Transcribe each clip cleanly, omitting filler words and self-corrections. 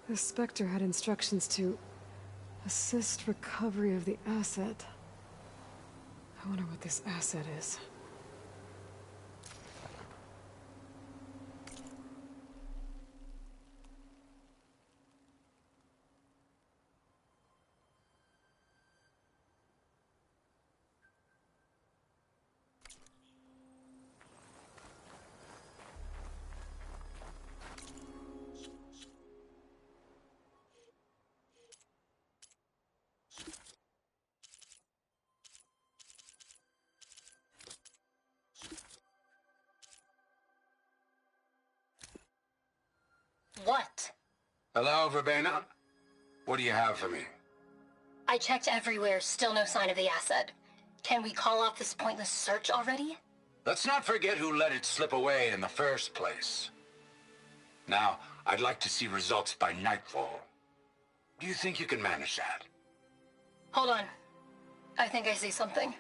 The Spectre had instructions to assist recovery of the asset. I wonder what this asset is. What? Hello, Verbena? What do you have for me? I checked everywhere, still no sign of the asset. Can we call off this pointless search already? Let's not forget who let it slip away in the first place. Now, I'd like to see results by nightfall. Do you think you can manage that? Hold on. I think I see something.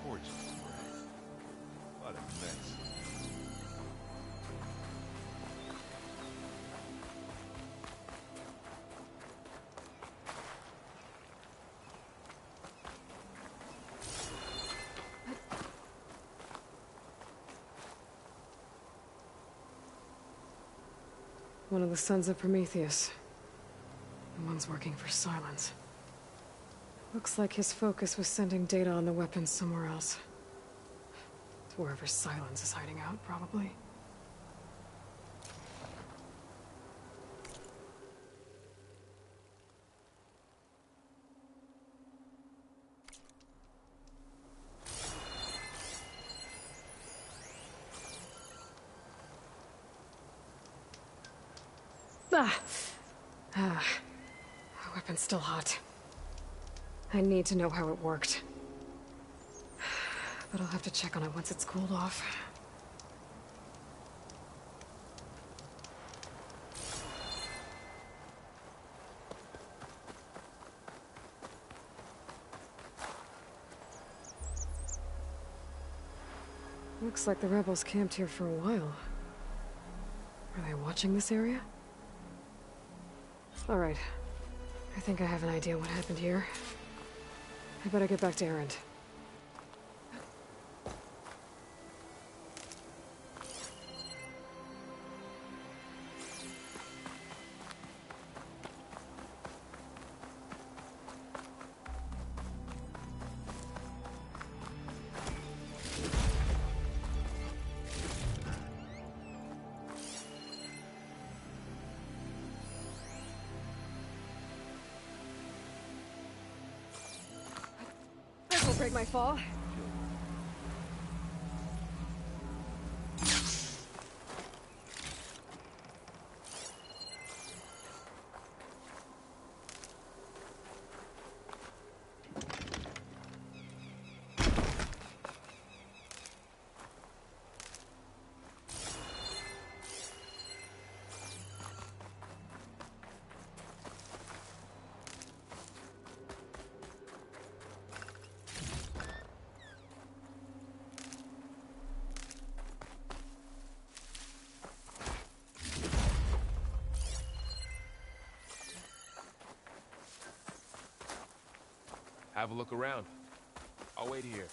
Gorgeous spray. What a mess. One of the sons of Prometheus. The one's working for Silence. Looks like his focus was sending data on the weapons somewhere else. To wherever Silence is hiding out, probably. The weapon's still hot. I need to know how it worked. But I'll have to check on it once it's cooled off. Looks like the rebels camped here for a while. Are they watching this area? All right. I think I have an idea what happened here. I better get back to Erend. This'll break my fall. Have a look around. I'll wait here.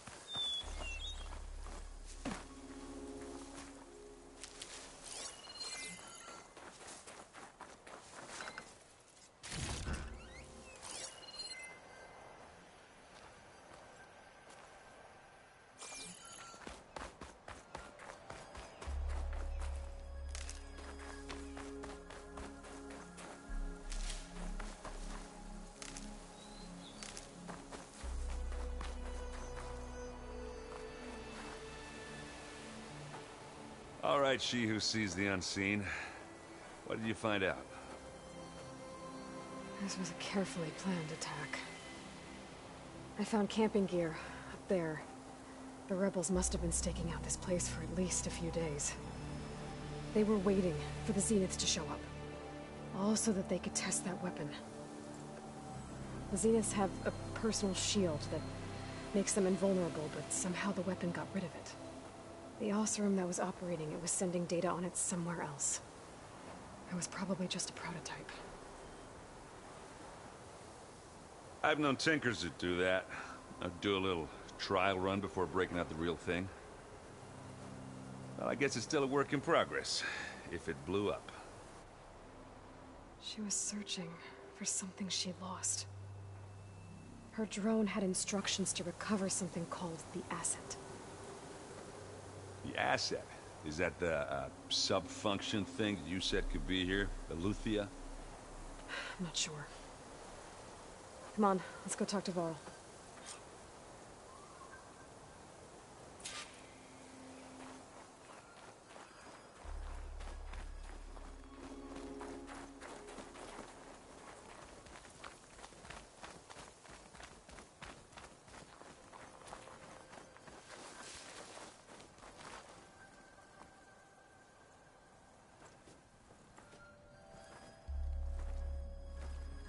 All right, she who sees the unseen. What did you find out? This was a carefully planned attack. I found camping gear up there. The rebels must have been staking out this place for at least a few days. They were waiting for the Zeniths to show up. All so that they could test that weapon. The Zeniths have a personal shield that makes them invulnerable, but somehow the weapon got rid of it. The Oseram that was operating it was sending data on it somewhere else. It was probably just a prototype. I've known tinkers that do that. I'd do a little trial run before breaking out the real thing. Well, I guess it's still a work in progress, if it blew up. She was searching for something she lost. Her drone had instructions to recover something called the asset. The asset? Is that the sub-function thing that you said could be here? The Luthia? I'm not sure. Come on, let's go talk to Varl.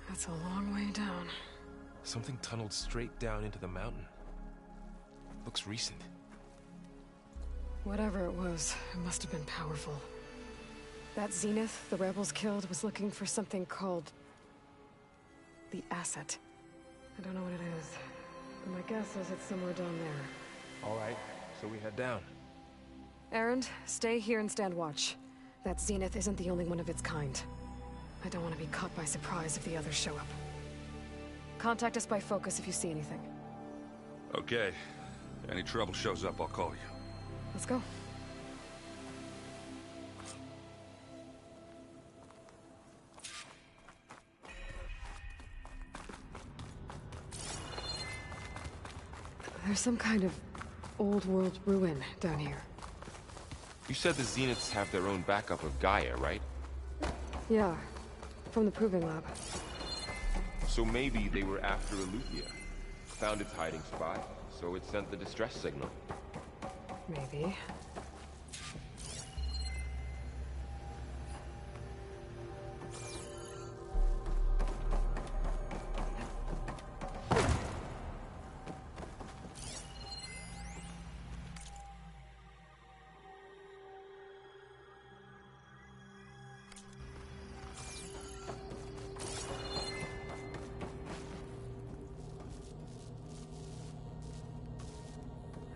That's a long way down. Something tunneled straight down into the mountain. Looks recent. Whatever it was, it must have been powerful. That Zenith the rebels killed was looking for something called the asset. I don't know what it is, but my guess is it's somewhere down there. All right, so we head down. Erend, stay here and stand watch. That Zenith isn't the only one of its kind. I don't want to be caught by surprise if the others show up. Contact us by focus if you see anything. Okay. Any trouble shows up, I'll call you. Let's go. There's some kind of old world ruin down here. You said the Zeniths have their own backup of Gaia, right? Yeah, from the Proving Lab. So maybe they were after Eleuthia. Found its hiding spot, so it sent the distress signal. Maybe.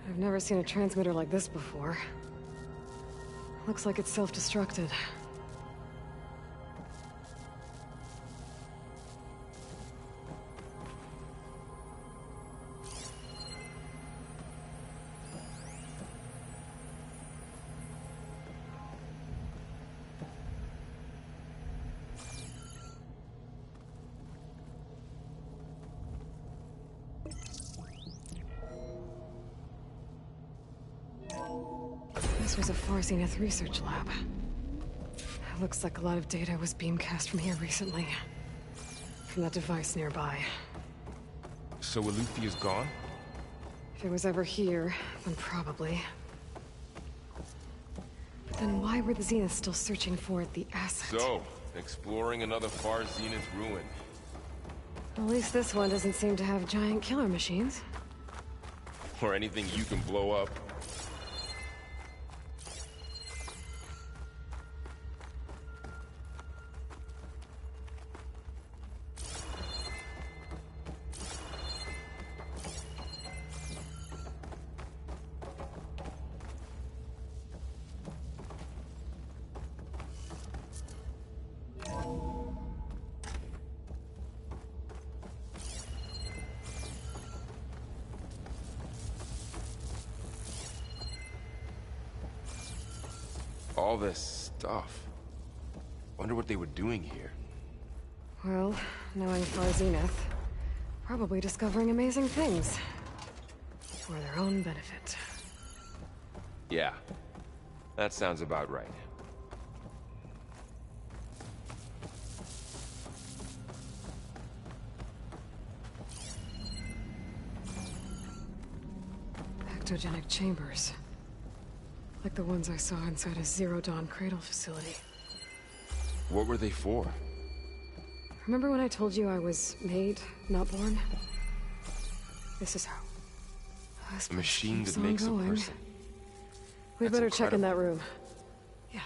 I've never seen a transmitter like this before. Looks like it's self-destructed. This was a Far Zenith research lab. Looks like a lot of data was beamcast from here recently. From that device nearby. So Eleuthia's gone? If it was ever here, then probably. But then why were the Zeniths still searching for the asset? So, exploring another Far Zenith ruin. At least this one doesn't seem to have giant killer machines. Or anything you can blow up. All this stuff. Wonder what they were doing here. Well, knowing Far Zenith, probably discovering amazing things. For their own benefit. Yeah, that sounds about right. Ectogenic chambers. Like the ones I saw inside a Zero Dawn cradle facility. What were they for? Remember when I told you I was made, not born? This is how. A machine that keeps on makes a going. person. We That's better check in that incredible. room. Yeah.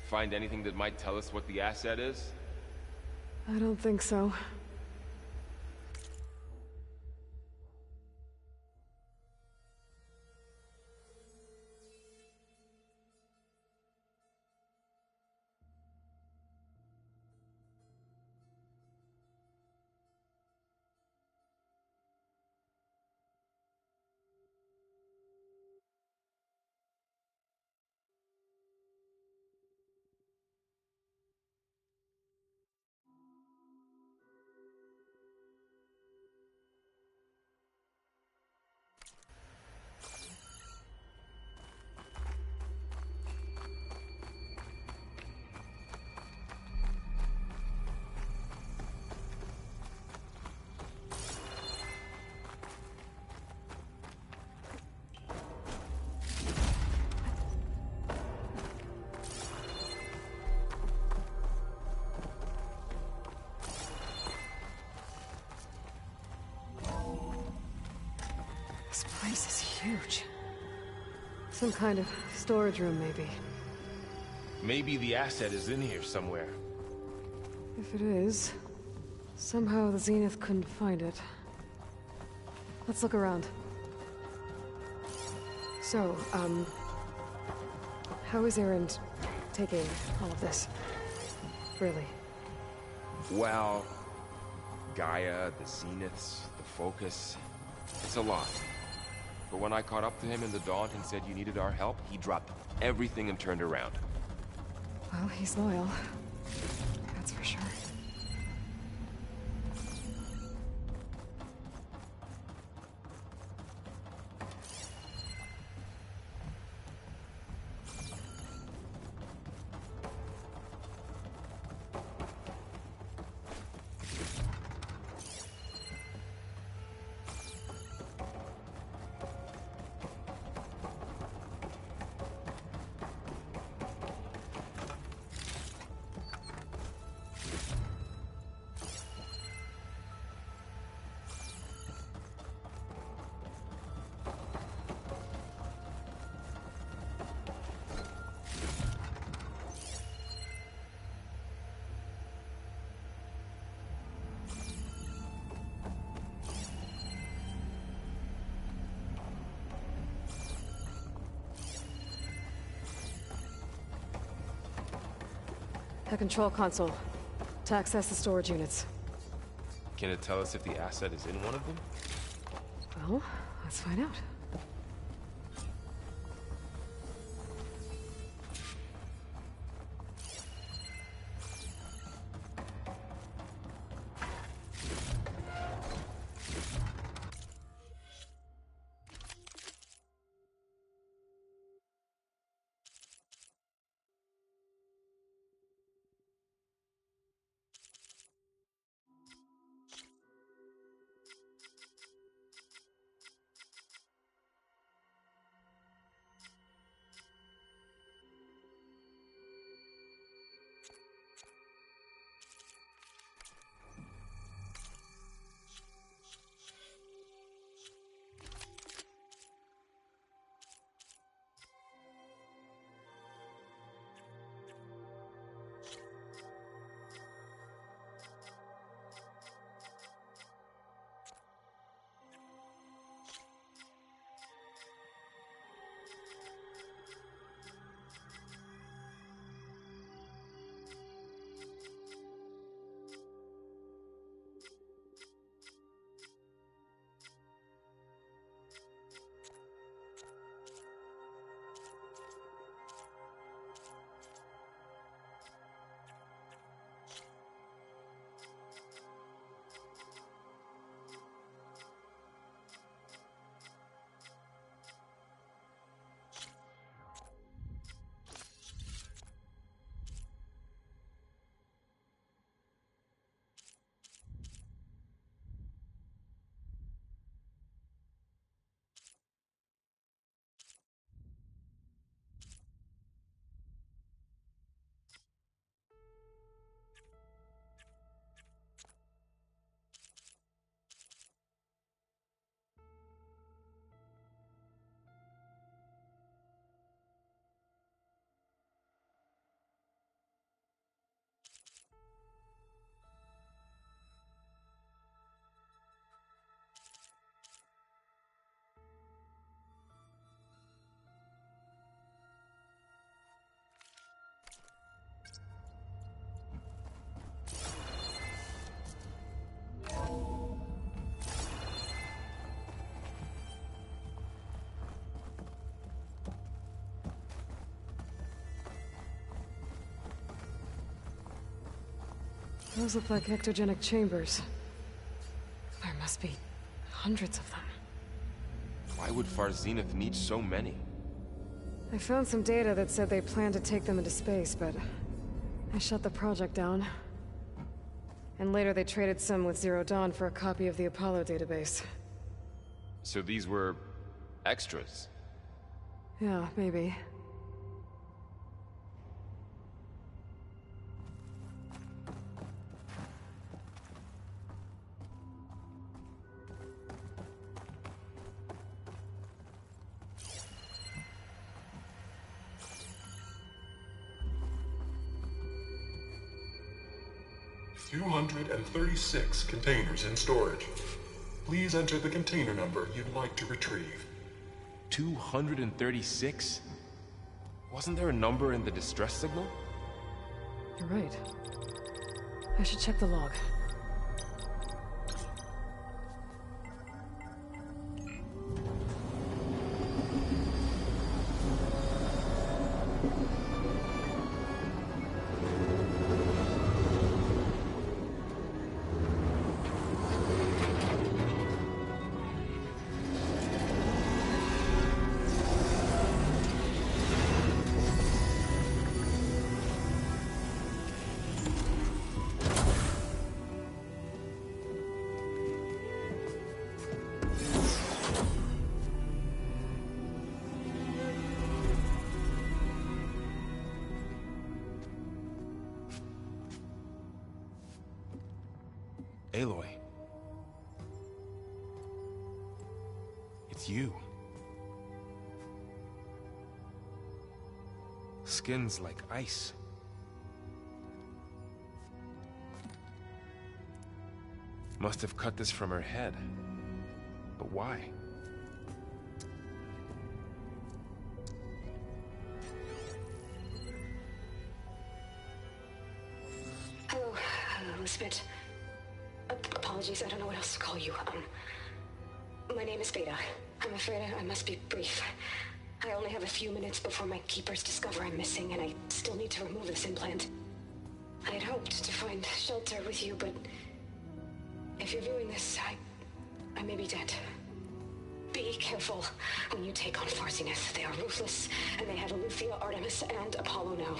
Find anything that might tell us what the asset is? I don't think so. This place is huge. Some kind of storage room, maybe. Maybe the asset is in here somewhere. If it is, somehow the Zenith couldn't find it. Let's look around. So, how is Erend taking all of this? Really? Well, Gaia, the Zeniths, the Focus, it's a lot. But when I caught up to him in the Daunt and said you needed our help, he dropped everything and turned around. Well, he's loyal. That's for sure. The control console. To access the storage units. Can it tell us if the asset is in one of them? Well, let's find out. Those look like ectogenic chambers. There must be hundreds of them. Why would Far Zenith need so many? I found some data that said they planned to take them into space, but I shut the project down. And later they traded some with Zero Dawn for a copy of the Apollo database. So these were extras? Yeah, maybe. $236 containers in storage. Please enter the container number you'd like to retrieve. 236? Wasn't there a number in the distress signal? You're right. I should check the log. Aloy. It's you. Skin's like ice. Must have cut this from her head. But why? Hello, Elizabeth. Apologies, I don't know what else to call you. My name is Beta. I'm afraid I must be brief. I only have a few minutes before my keepers discover I'm missing, and I still need to remove this implant. I had hoped to find shelter with you, but if you're viewing this, I may be dead. Be careful when you take on Far Zenith. They are ruthless, and they have Aletheia, Artemis, and Apollo now.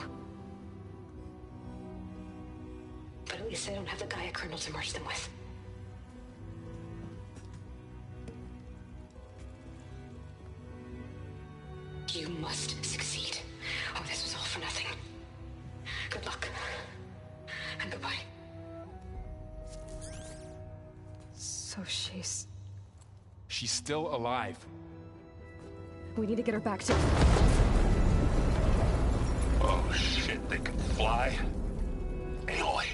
But at least they don't have the Gaia kernel to merge them with. You must succeed, or this was all for nothing. Good luck. And goodbye. So she's... She's still alive. We need to get her back to... Oh shit, they can fly? Aloy!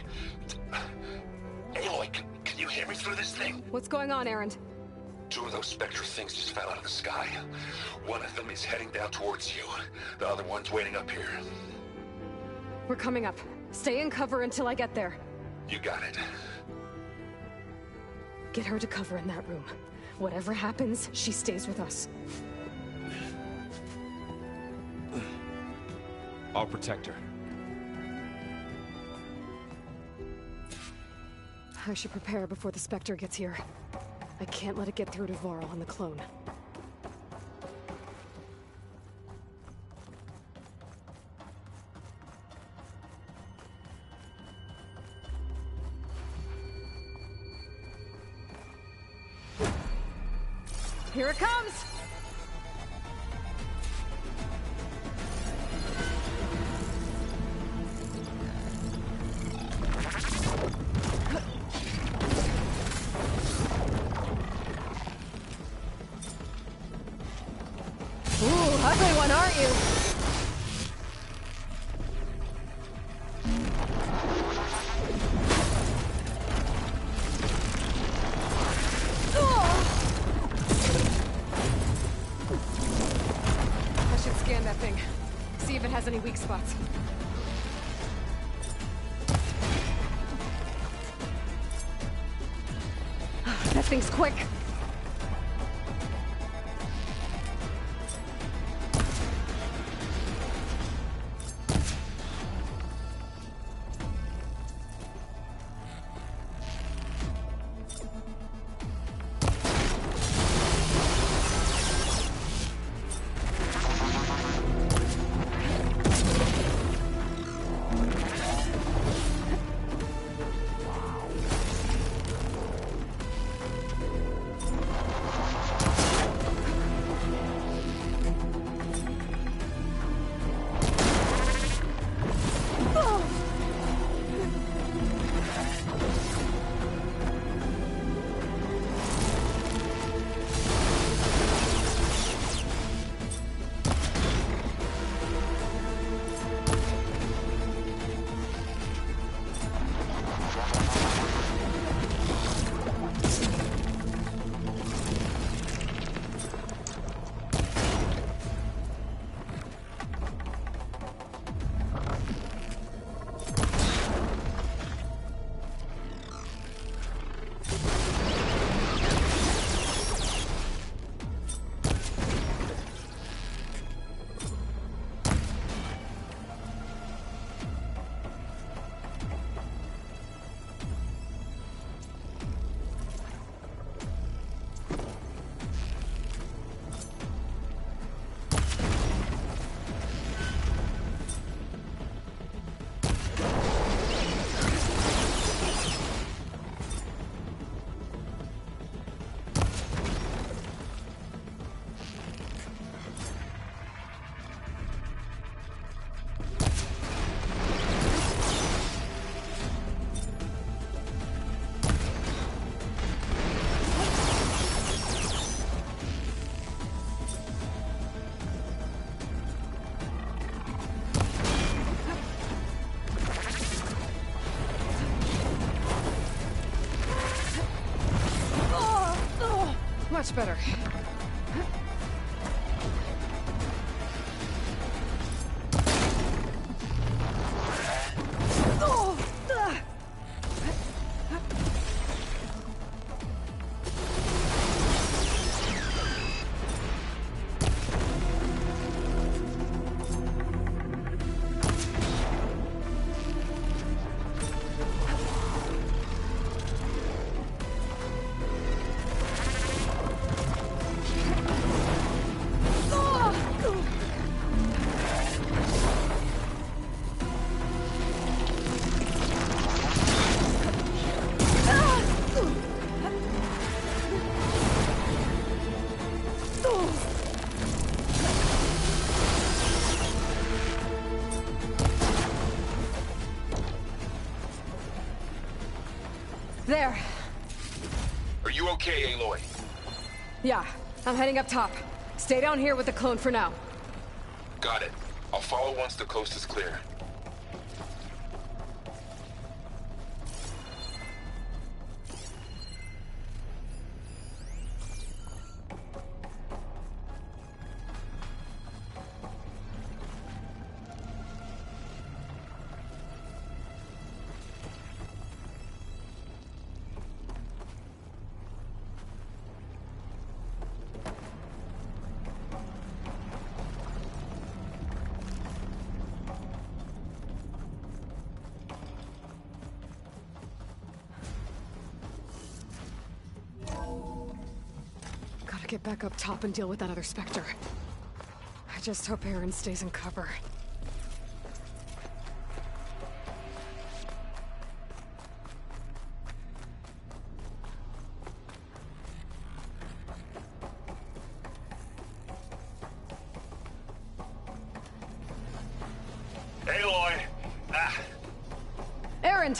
Aloy, can you hear me through this thing? What's going on, Erend? Two of those Spectre things just fell out of the sky. One of them is heading down towards you. The other one's waiting up here. We're coming up. Stay in cover until I get there. You got it. Get her to cover in that room. Whatever happens, she stays with us. I'll protect her. I should prepare before the Spectre gets here. I can't let it get through to Varl and the clone. Here it comes! Ugly one, aren't you? I should scan that thing. See if it has any weak spots. That thing's quick. Much better. There. Are you okay, Aloy? Yeah, I'm heading up top. Stay down here with the clone for now. Got it. I'll follow once the coast is clear. Gotta get back up top and deal with that other Spectre. I just hope Aaron stays in cover. Aloy! Ah, Aaron!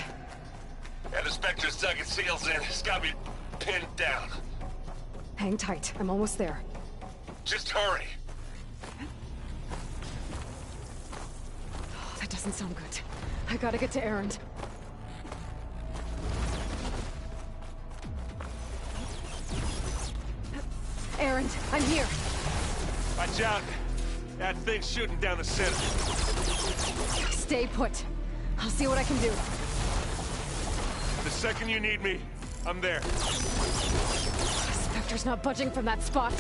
yeah, the Spectre's dug its heels in. It's got me pinned down. Hang tight. I'm almost there. Just hurry. Oh, that doesn't sound good. I gotta get to Aaron. Aaron, I'm here. Watch out. That thing's shooting down the center. Stay put. I'll see what I can do. The second you need me, I'm there. Spectre's not budging from that spot.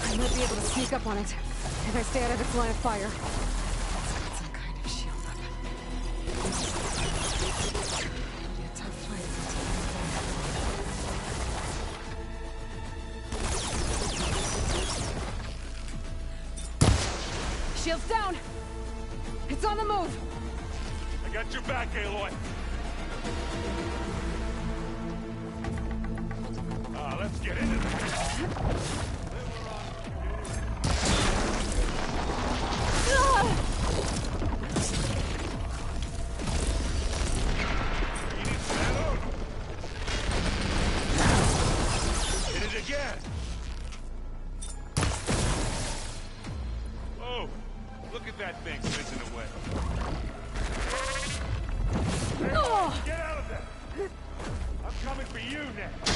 I might be able to sneak up on it if I stay out of its line of fire. It's got some kind of shield weapon. It'll be a tough fight if it's Shield's down! It's on the move! I got your back, Aloy. Let's get into this. Hit it again. Oh, look at that thing fizzing away. Get out of there! I'm coming for you next.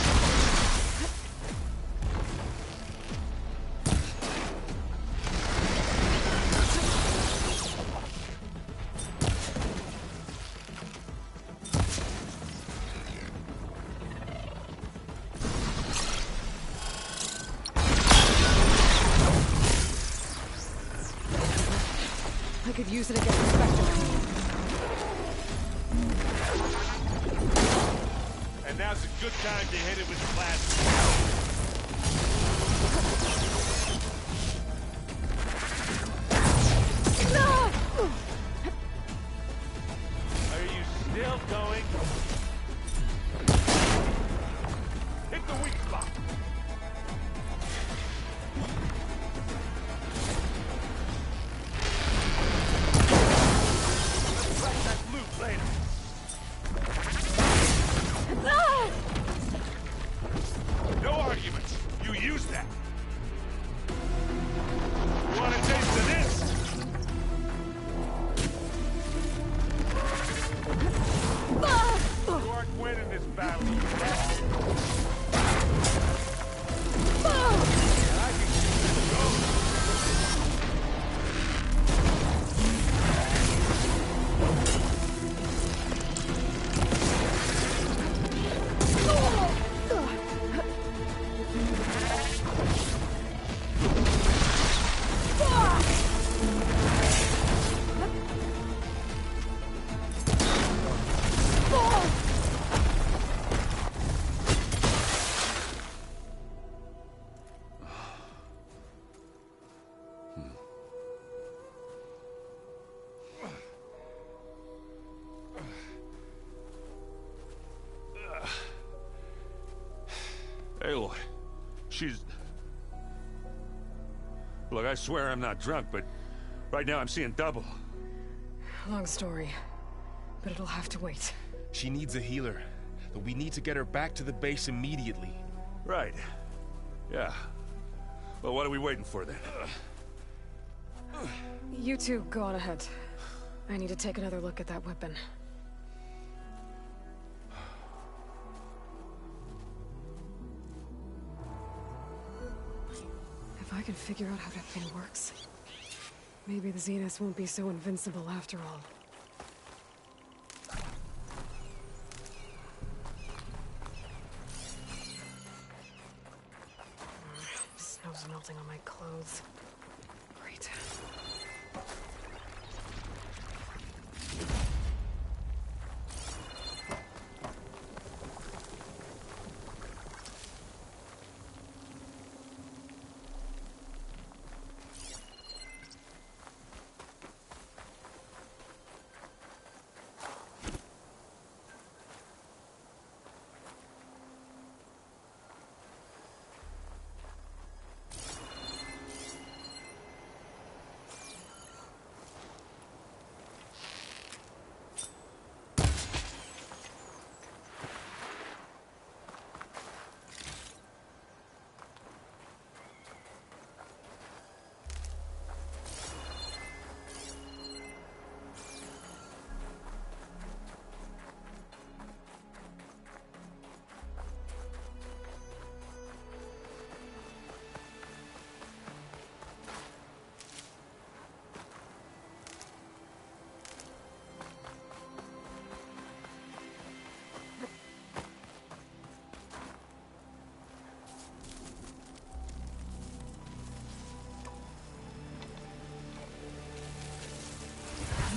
I could use it against the Spectre. And now's a good time to hit it with plasma. Are you still going? Hit the weak spot. Let's crack that loop later. No arguments. You use that. You want a taste of this? You aren't winning this battle. Jill, she's... Look, I swear I'm not drunk, but right now I'm seeing double. Long story, but it'll have to wait. She needs a healer, but we need to get her back to the base immediately. Right. Yeah. Well, what are we waiting for then? You two go on ahead. I need to take another look at that weapon. If I can figure out how that thing works, maybe the Zeniths won't be so invincible after all. Snow's melting on my clothes. Great.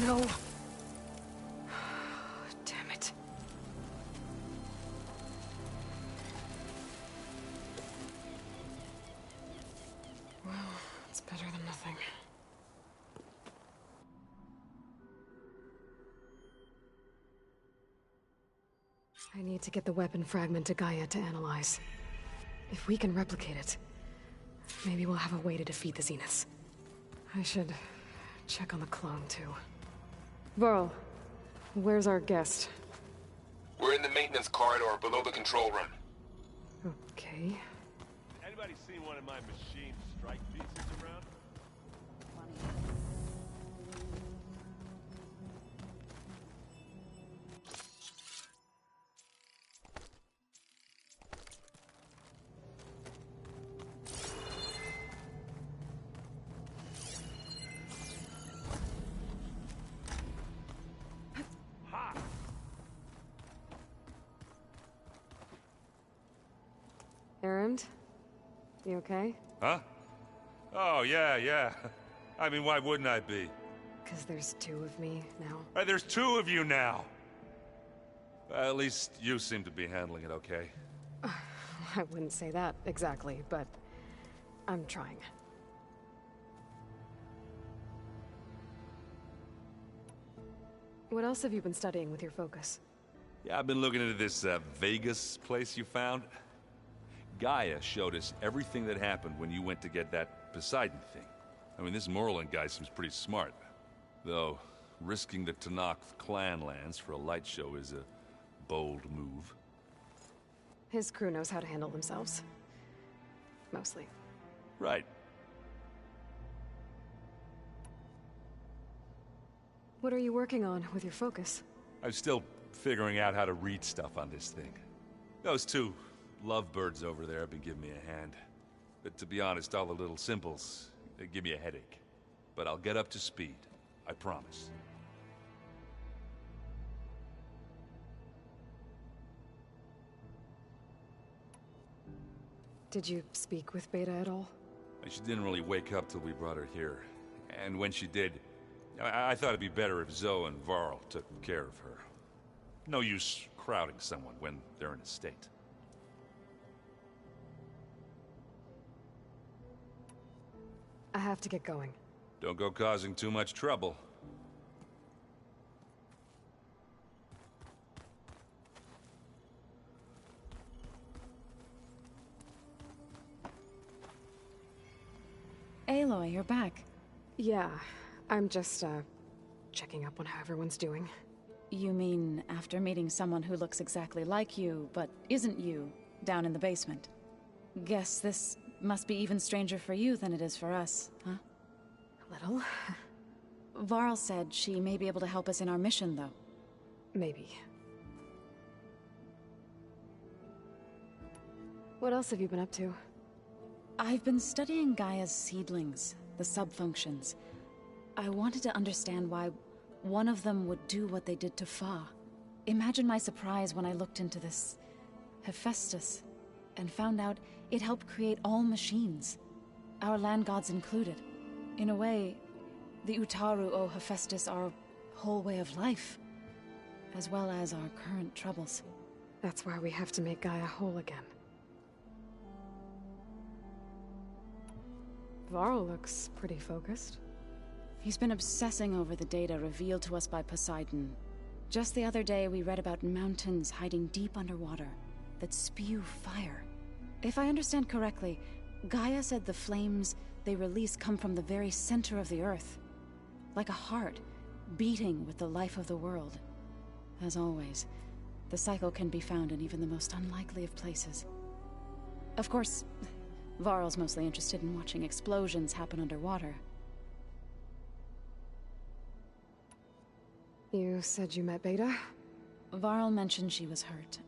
No. Damn it. Well, it's better than nothing. I need to get the weapon fragment to Gaia to analyze. If we can replicate it, maybe we'll have a way to defeat the Zeniths. I should check on the clone, too. Varl, where's our guest? We're in the maintenance corridor below the control room. Okay. Anybody seen one of my machine strike pieces around? Errand? You okay? Huh? Oh, yeah. I mean, why wouldn't I be? Because there's two of me now. There's two of you now! At least you seem to be handling it okay. I wouldn't say that exactly, but I'm trying. What else have you been studying with your focus? Yeah, I've been looking into this Vegas place you found. Gaia showed us everything that happened when you went to get that Poseidon thing. I mean, this Merlin guy seems pretty smart. Though, risking the Tanakh clan lands for a light show is a bold move. His crew knows how to handle themselves. Mostly. Right. What are you working on with your focus? I'm still figuring out how to read stuff on this thing. Those two lovebirds over there have been giving me a hand. But to be honest, all the little symbols, they give me a headache. But I'll get up to speed. I promise. Did you speak with Beta at all? She didn't really wake up till we brought her here. And when she did, I thought it'd be better if Zoe and Varl took care of her. No use crowding someone when they're in a state. I have to get going. Don't go causing too much trouble. Aloy, you're back. Yeah, I'm just, checking up on how everyone's doing. You mean after meeting someone who looks exactly like you, but isn't you, down in the basement? Guess this must be even stranger for you than it is for us, huh? A little. Varl said she may be able to help us in our mission, though. Maybe. What else have you been up to? I've been studying Gaia's seedlings, the subfunctions. I wanted to understand why one of them would do what they did to Fa. Imagine my surprise when I looked into this Hephaestus and found out it helped create all machines, our land gods included. In a way, the Utaru owe Hephaestus our whole way of life, as well as our current troubles. That's why we have to make Gaia whole again. Varl looks pretty focused. He's been obsessing over the data revealed to us by Poseidon. Just the other day, we read about mountains hiding deep underwater that spew fire. If I understand correctly, Gaia said the flames they release come from the very center of the Earth. Like a heart, beating with the life of the world. As always, the cycle can be found in even the most unlikely of places. Of course, Varl's mostly interested in watching explosions happen underwater. You said you met Beta? Varl mentioned she was hurt.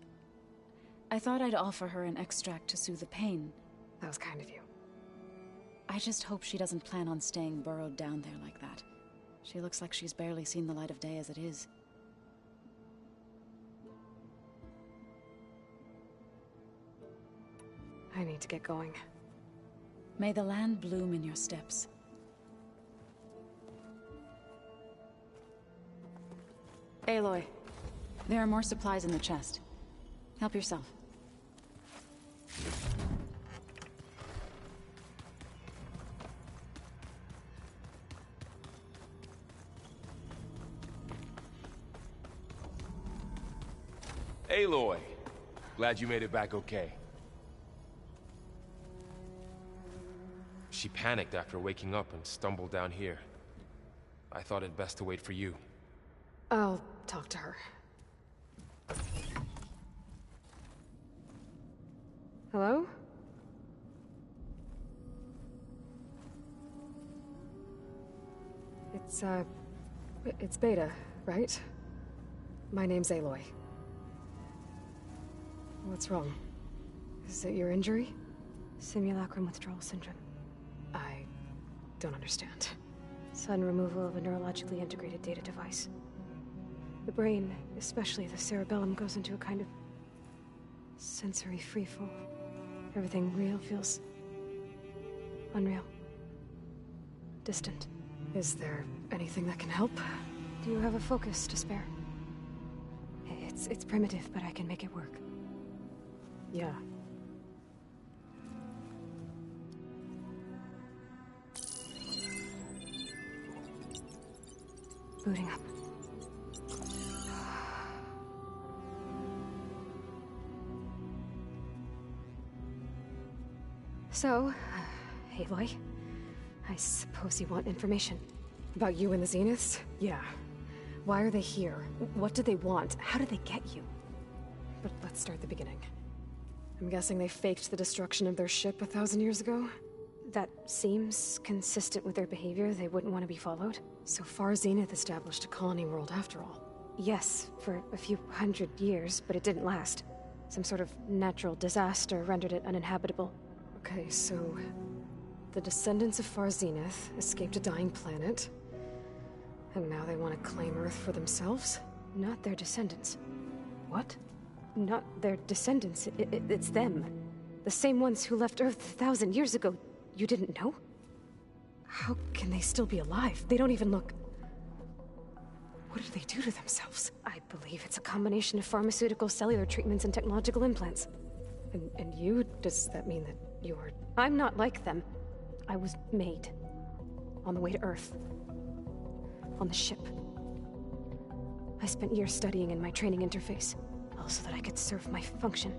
I thought I'd offer her an extract to soothe the pain. That was kind of you. I just hope she doesn't plan on staying burrowed down there like that. She looks like she's barely seen the light of day as it is. I need to get going. May the land bloom in your steps. Aloy, there are more supplies in the chest. Help yourself. Aloy! Glad you made it back okay. She panicked after waking up and stumbled down here. I thought it best to wait for you. I'll talk to her. Hello? It's Beta, right? My name's Aloy. What's wrong? Is it your injury? Simulacrum withdrawal syndrome. I don't understand. Sudden removal of a neurologically integrated data device. The brain, especially the cerebellum, goes into a kind of sensory freefall. Everything real feels unreal. Distant. Is there anything that can help? Do you have a focus to spare? It's primitive, but I can make it work. Yeah. Booting up. So, Aloy, I suppose you want information. About you and the Zeniths? Yeah. Why are they here? What do they want? How did they get you? But let's start at the beginning. I'm guessing they faked the destruction of their ship 1,000 years ago? That seems consistent with their behavior. They wouldn't want to be followed. So far, Zenith established a colony world after all. Yes, for a few hundred years, but it didn't last. Some sort of natural disaster rendered it uninhabitable. Okay, so the descendants of Far Zenith escaped a dying planet, and now they want to claim Earth for themselves? Not their descendants. What? Not their descendants. It's them. The same ones who left Earth 1,000 years ago. You didn't know? How can they still be alive? They don't even look... What did they do to themselves? I believe it's a combination of pharmaceutical, cellular treatments, and technological implants. And you? Does that mean that you're... I'm not like them. I was made. On the way to Earth. On the ship. I spent years studying in my training interface. All so that I could serve my function.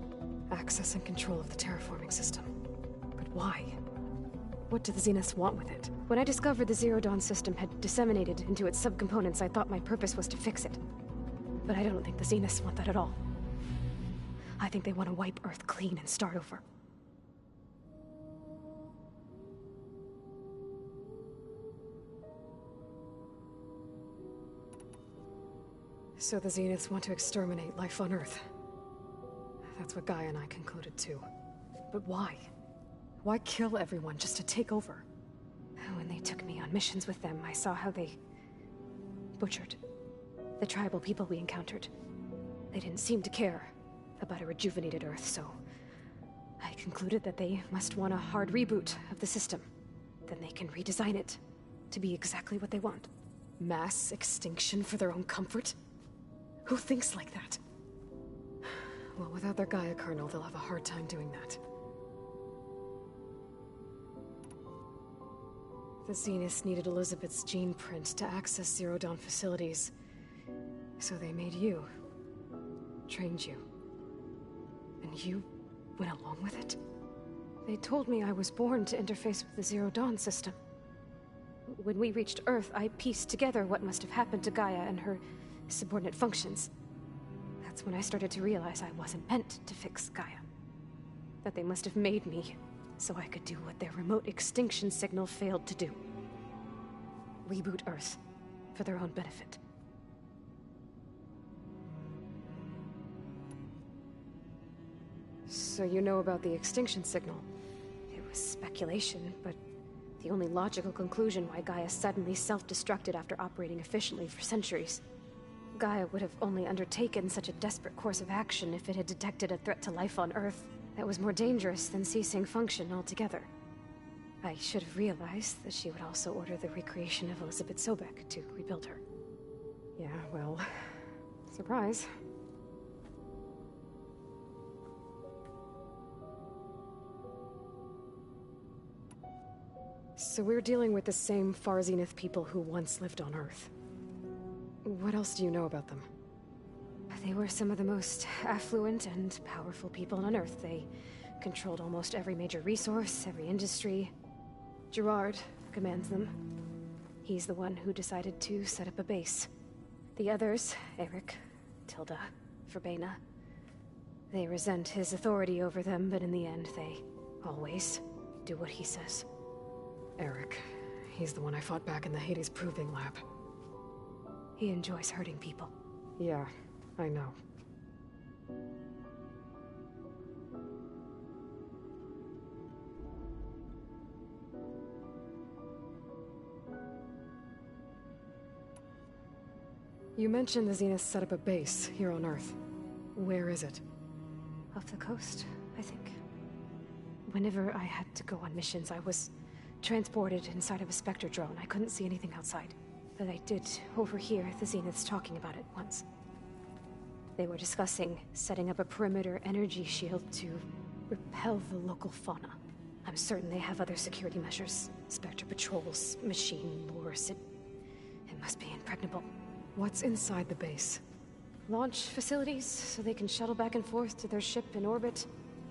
Access and control of the terraforming system. But why? What do the Zeniths want with it? When I discovered the Zero Dawn system had disseminated into its subcomponents, I thought my purpose was to fix it. But I don't think the Zeniths want that at all. I think they want to wipe Earth clean and start over. So the Zeniths want to exterminate life on Earth. That's what Gaia and I concluded too. But why? Why kill everyone just to take over? When they took me on missions with them, I saw how they butchered the tribal people we encountered. They didn't seem to care about a rejuvenated Earth, so I concluded that they must want a hard reboot of the system. Then they can redesign it to be exactly what they want. Mass extinction for their own comfort? Who thinks like that? Well, without their Gaia kernel, they'll have a hard time doing that. The Zeniths needed Elizabeth's gene print to access Zero Dawn facilities. So they made you. Trained you. And you went along with it? They told me I was born to interface with the Zero Dawn system. When we reached Earth, I pieced together what must have happened to Gaia and her subordinate functions. That's when I started to realize I wasn't meant to fix Gaia. That they must have made me so I could do what their remote extinction signal failed to do. Reboot Earth for their own benefit. So you know about the extinction signal. It was speculation, but the only logical conclusion why Gaia suddenly self-destructed after operating efficiently for centuries. Gaia would have only undertaken such a desperate course of action if it had detected a threat to life on Earth that was more dangerous than ceasing function altogether. I should have realized that she would also order the recreation of Elizabeth Sobek to rebuild her. Yeah, well, surprise. So we're dealing with the same Far Zenith people who once lived on Earth. What else do you know about them? They were some of the most affluent and powerful people on Earth. They controlled almost every major resource, every industry. Gerard commands them. He's the one who decided to set up a base. The others, Eric, Tilda, Verbena, they resent his authority over them, but in the end, they always do what he says. Eric, he's the one I fought back in the Hades Proving Lab. He enjoys hurting people. Yeah, I know. You mentioned the Zeniths set up a base here on Earth. Where is it? Off the coast, I think. Whenever I had to go on missions, I was transported inside of a Spectre drone. I couldn't see anything outside. But I did overhear the Zeniths talking about it once. They were discussing setting up a perimeter energy shield to repel the local fauna. I'm certain they have other security measures. Spectre patrols, machine lures. It must be impregnable. What's inside the base? Launch facilities, so they can shuttle back and forth to their ship in orbit.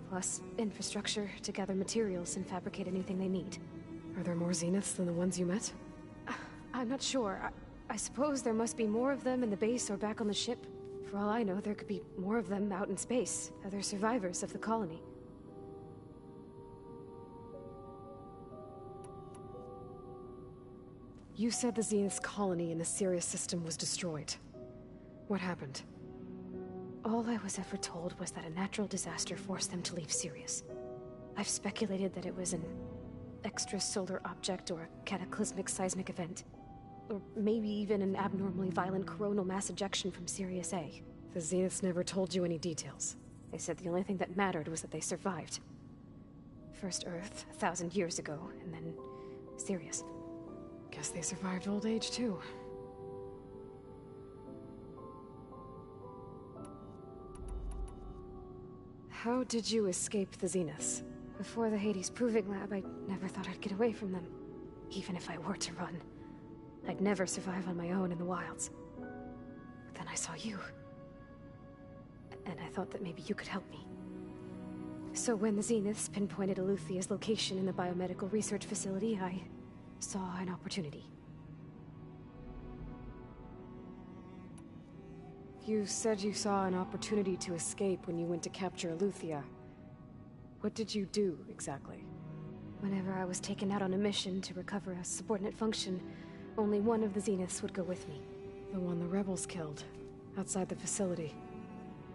Plus infrastructure to gather materials and fabricate anything they need. Are there more Zeniths than the ones you met? I'm not sure. I suppose there must be more of them in the base or back on the ship. For all I know, there could be more of them out in space, other survivors of the colony. You said the Zenith's colony in the Sirius system was destroyed. What happened? All I was ever told was that a natural disaster forced them to leave Sirius. I've speculated that it was an extrasolar object or a cataclysmic seismic event. Or maybe even an abnormally violent coronal mass ejection from Sirius A. The Zeniths never told you any details. They said the only thing that mattered was that they survived. First Earth, 1,000 years ago, and then Sirius. Guess they survived old age, too. How did you escape the Zeniths? Before the Hades Proving Lab, I never thought I'd get away from them. Even if I were to run. I'd never survive on my own in the wilds. But then I saw you. And I thought that maybe you could help me. So when the Zeniths pinpointed Eluthia's location in the biomedical research facility, I saw an opportunity. You said you saw an opportunity to escape when you went to capture Eluthia. What did you do, exactly? Whenever I was taken out on a mission to recover a subordinate function, only one of the Zeniths would go with me. The one the rebels killed, outside the facility.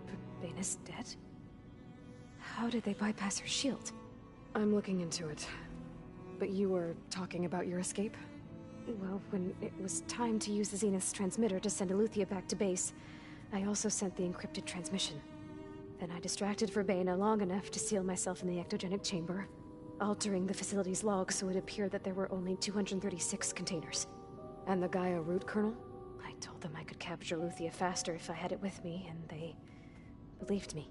But Baina's dead? How did they bypass her shield? I'm looking into it. But you were talking about your escape? Well, when it was time to use the Zenith's transmitter to send Eluthia back to base, I also sent the encrypted transmission. Then I distracted Baina long enough to seal myself in the ectogenic chamber, altering the facility's log so it appeared that there were only 236 containers. And the Gaia root kernel? I told them I could capture Eluthia faster if I had it with me, and they believed me.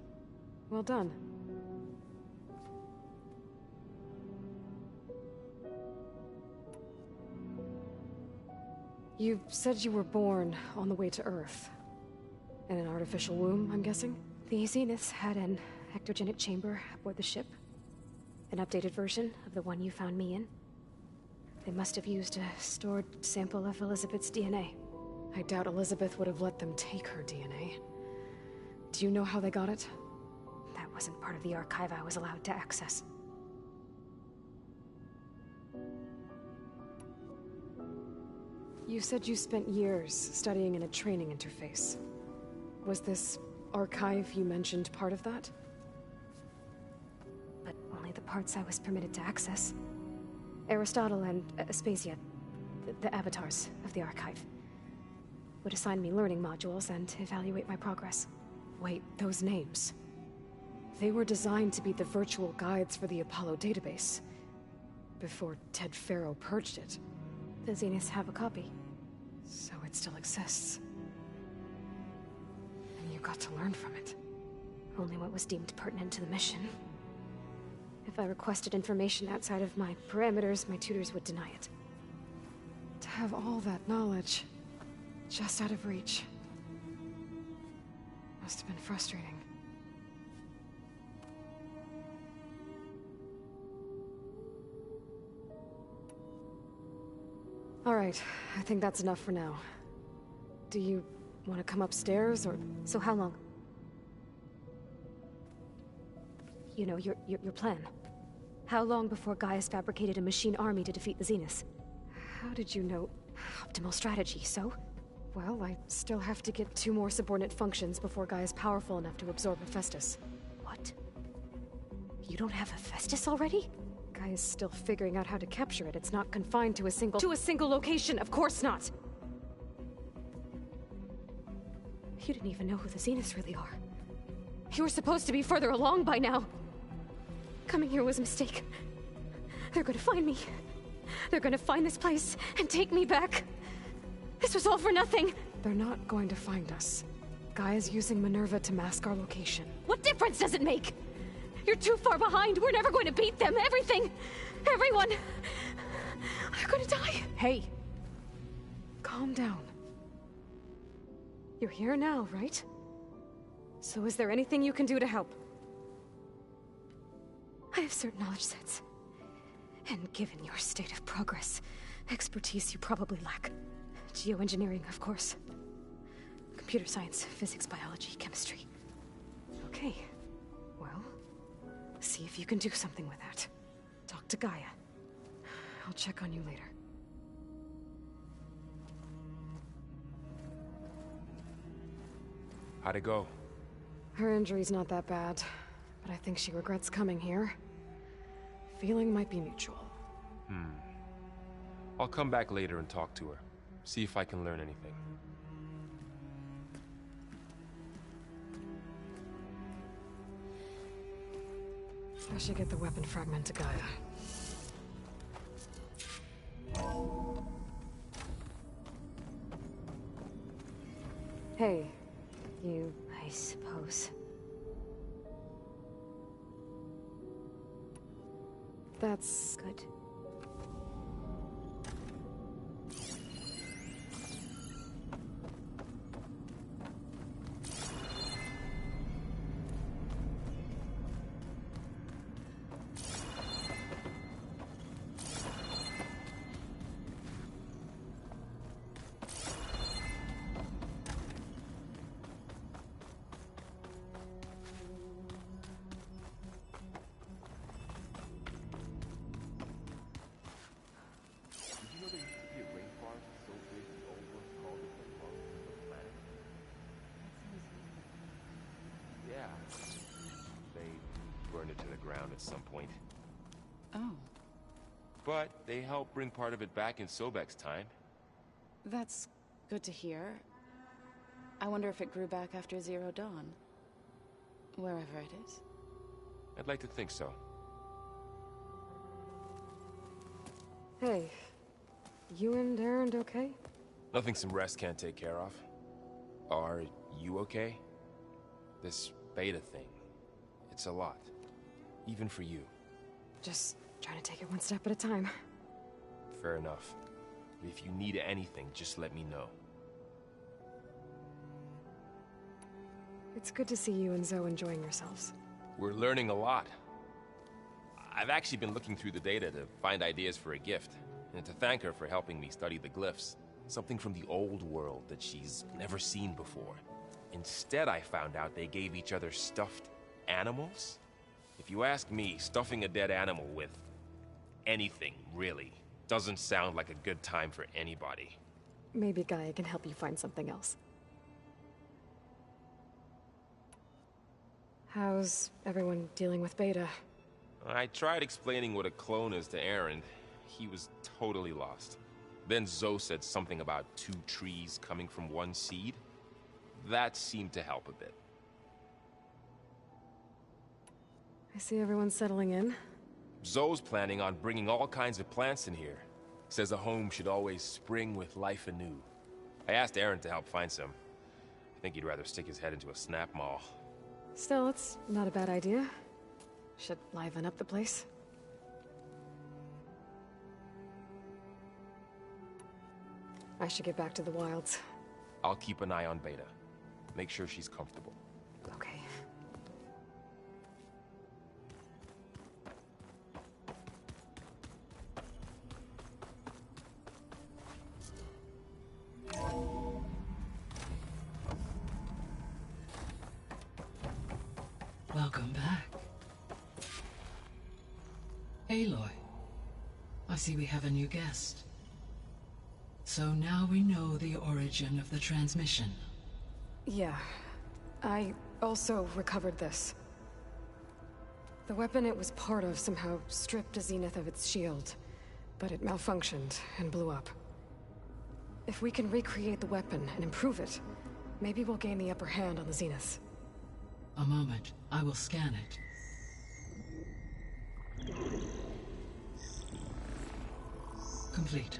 Well done. You said you were born on the way to Earth. In an artificial womb, I'm guessing? The Zeniths had an ectogenic chamber aboard the ship. An updated version of the one you found me in. They must have used a stored sample of Elizabeth's DNA. I doubt Elizabeth would have let them take her DNA. Do you know how they got it? That wasn't part of the archive I was allowed to access. You said you spent years studying in a training interface. Was this archive you mentioned part of that? But only the parts I was permitted to access. Aristotle and Aspasia, the avatars of the archive, would assign me learning modules and evaluate my progress. Wait, those names. They were designed to be the virtual guides for the Apollo database, before Ted Faro purged it. The Zeniths have a copy, so it still exists. And you got to learn from it. Only what was deemed pertinent to the mission. If I requested information outside of my parameters, my tutors would deny it. To have all that knowledge, just out of reach, must have been frustrating. All right, I think that's enough for now. Do you want to come upstairs, or... So how long? You know, your plan. How long before Gaia's fabricated a machine army to defeat the Zeniths? How did you know? Optimal strategy, so? Well, I still have to get 2 more subordinate functions before Gaia's powerful enough to absorb Hephaestus. What? You don't have Hephaestus already? Gaia's still figuring out how to capture it. It's not confined to a single location, of course not! You didn't even know who the Zeniths really are. You were supposed to be further along by now. Coming here was a mistake. They're gonna find me. They're gonna find this place and take me back. This was all for nothing. They're not going to find us. Gaia's using Minerva to mask our location. What difference does it make? You're too far behind. We're never going to beat them. Everything, everyone, are gonna die. Hey, calm down. You're here now, right? So is there anything you can do to help? I have certain knowledge sets. And given your state of progress, expertise you probably lack. Geoengineering, of course. Computer science, physics, biology, chemistry. Okay. Well, see if you can do something with that. Talk to Gaia. I'll check on you later. How'd it go? Her injury's not that bad, but I think she regrets coming here. Feeling might be mutual. I'll come back later and talk to her. See if I can learn anything. I should get the weapon fragment to Gaia. Hey, you... I suppose. That's... Good. Yeah. They burned it to the ground at some point. Oh, But they helped bring part of it back in Sobek's time. that's good to hear. I wonder if it grew back after Zero Dawn. Wherever it is. I'd like to think so. Hey, you and Aaron okay? Nothing some rest can't take care of. Are you okay? This beta thing, it's a lot. Even for you. Just trying to take it one step at a time. Fair enough. If you need anything, just let me know. It's good to see you and Zoe enjoying yourselves. We're learning a lot. I've actually been looking through the data to find ideas for a gift, and to thank her for helping me study the glyphs. Something from the old world that she's never seen before. Instead, I found out they gave each other stuffed animals. If you ask me, stuffing a dead animal with anything, really, doesn't sound like a good time for anybody. Maybe Gaia can help you find something else. How's everyone dealing with Beta? I tried explaining what a clone is to Aaron. He was totally lost. Then Zoe said something about 2 trees coming from 1 seed. That seemed to help a bit. I see everyone's settling in. Zoe's planning on bringing all kinds of plants in here. Says a home should always spring with life anew. I asked Aaron to help find some. I think he'd rather stick his head into a snap mall. Still, it's not a bad idea. Should liven up the place. I should get back to the wilds. I'll keep an eye on Beta. Make sure she's comfortable. Okay. Welcome back. Aloy, I see we have a new guest. So now we know the origin of the transmission. Yeah. I also recovered this. The weapon it was part of somehow stripped a Zenith of its shield, but it malfunctioned and blew up. If we can recreate the weapon and improve it, maybe we'll gain the upper hand on the Zeniths. A moment, I will scan it. Complete.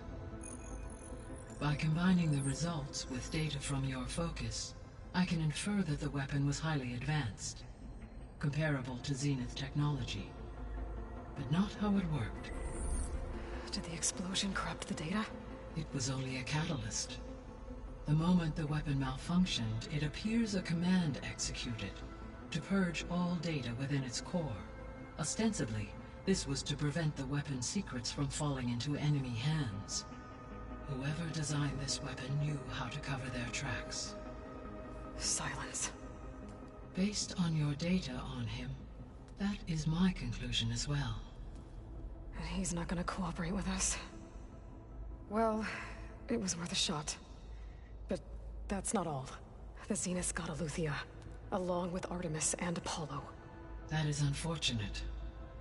By combining the results with data from your focus, I can infer that the weapon was highly advanced, comparable to Zenith technology, but not how it worked. Did the explosion corrupt the data? It was only a catalyst. The moment the weapon malfunctioned, it appears a command executed to purge all data within its core. Ostensibly, this was to prevent the weapon's secrets from falling into enemy hands. Whoever designed this weapon knew how to cover their tracks. Silence. Based on your data on him, that is my conclusion as well. And he's not gonna cooperate with us. Well, it was worth a shot. But that's not all. The Zeniths got Aletheia, along with Artemis and Apollo. That is unfortunate.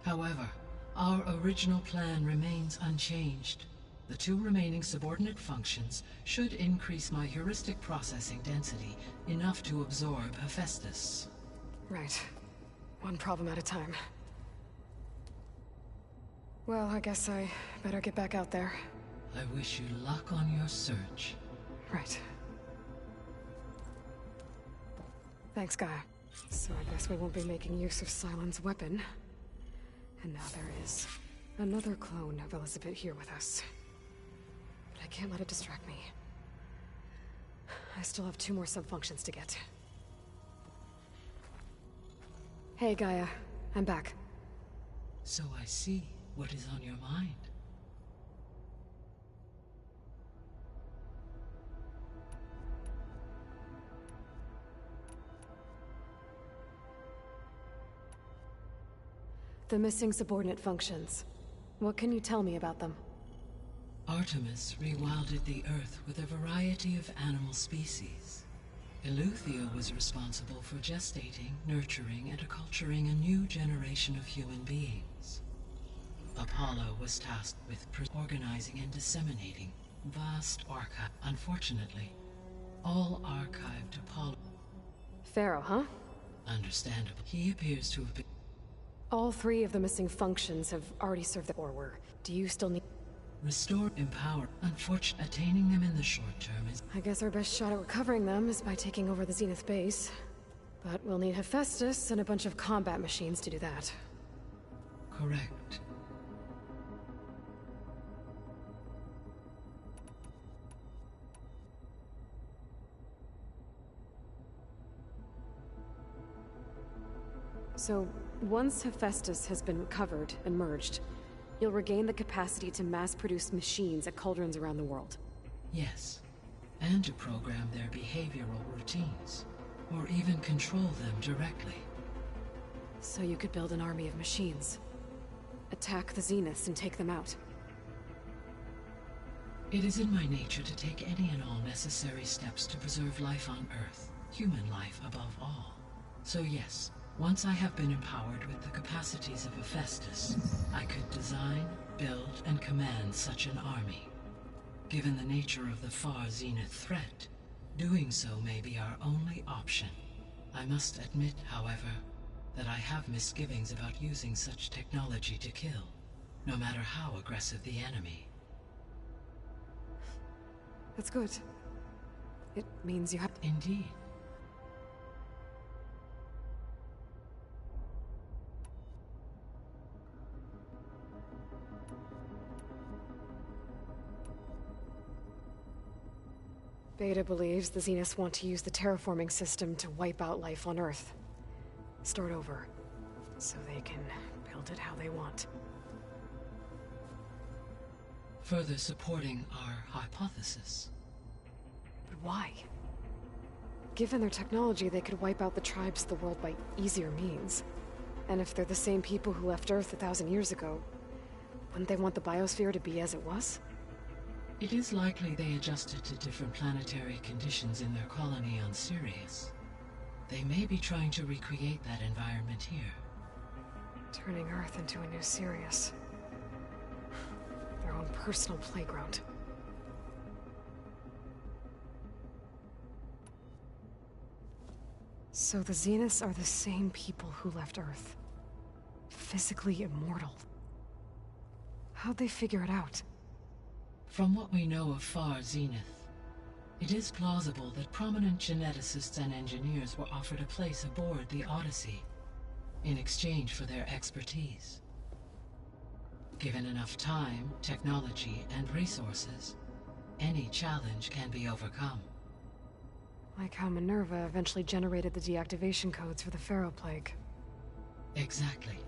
However, our original plan remains unchanged. The 2 remaining subordinate functions should increase my heuristic processing density enough to absorb Hephaestus. Right. One problem at a time. Well, I guess I better get back out there. I wish you luck on your search. Right. Thanks, Gaia. So I guess we won't be making use of Cylon's weapon. And now there is another clone of Elizabeth here with us. But I can't let it distract me. I still have 2 more sub-functions to get. Hey, Gaia. I'm back. So I see what is on your mind. The missing subordinate functions. What can you tell me about them? Artemis rewilded the Earth with a variety of animal species. Eleuthia was responsible for gestating, nurturing, and acculturating a new generation of human beings. Apollo was tasked with organizing and disseminating vast archive. Unfortunately, all archived Apollo. Pharaoh, huh? Understandable. He appears to have been... All 3 of the missing functions have already served the Or. Do you still need... Restore, empower. Unfortunately, attaining them in the short term is... I guess our best shot at recovering them is by taking over the Zenith base. But we'll need Hephaestus and a bunch of combat machines to do that. Correct. So, once Hephaestus has been recovered and merged, you'll regain the capacity to mass-produce machines at cauldrons around the world. Yes, and to program their behavioral routines, or even control them directly. So you could build an army of machines. Attack the Zeniths and take them out. It is in my nature to take any and all necessary steps to preserve life on Earth, human life above all. So yes, once I have been empowered with the capacities of Hephaestus, I could design, build, and command such an army. Given the nature of the far Zenith threat, doing so may be our only option. I must admit, however, that I have misgivings about using such technology to kill, no matter how aggressive the enemy. That's good. It means you have... Indeed. Beta believes the Zeniths want to use the terraforming system to wipe out life on Earth. Start over, so they can build it how they want. Further supporting our hypothesis. But why? Given their technology, they could wipe out the tribes of the world by easier means. And if they're the same people who left Earth 1,000 years ago, wouldn't they want the biosphere to be as it was? It is likely they adjusted to different planetary conditions in their colony on Sirius. They may be trying to recreate that environment here. Turning Earth into a new Sirius. Their own personal playground. So the Zeniths are the same people who left Earth. Physically immortal. How'd they figure it out? From what we know of Far Zenith, it is plausible that prominent geneticists and engineers were offered a place aboard the Odyssey in exchange for their expertise. Given enough time, technology, and resources, any challenge can be overcome. Like how Minerva eventually generated the deactivation codes for the Pharaoh Plague. Exactly.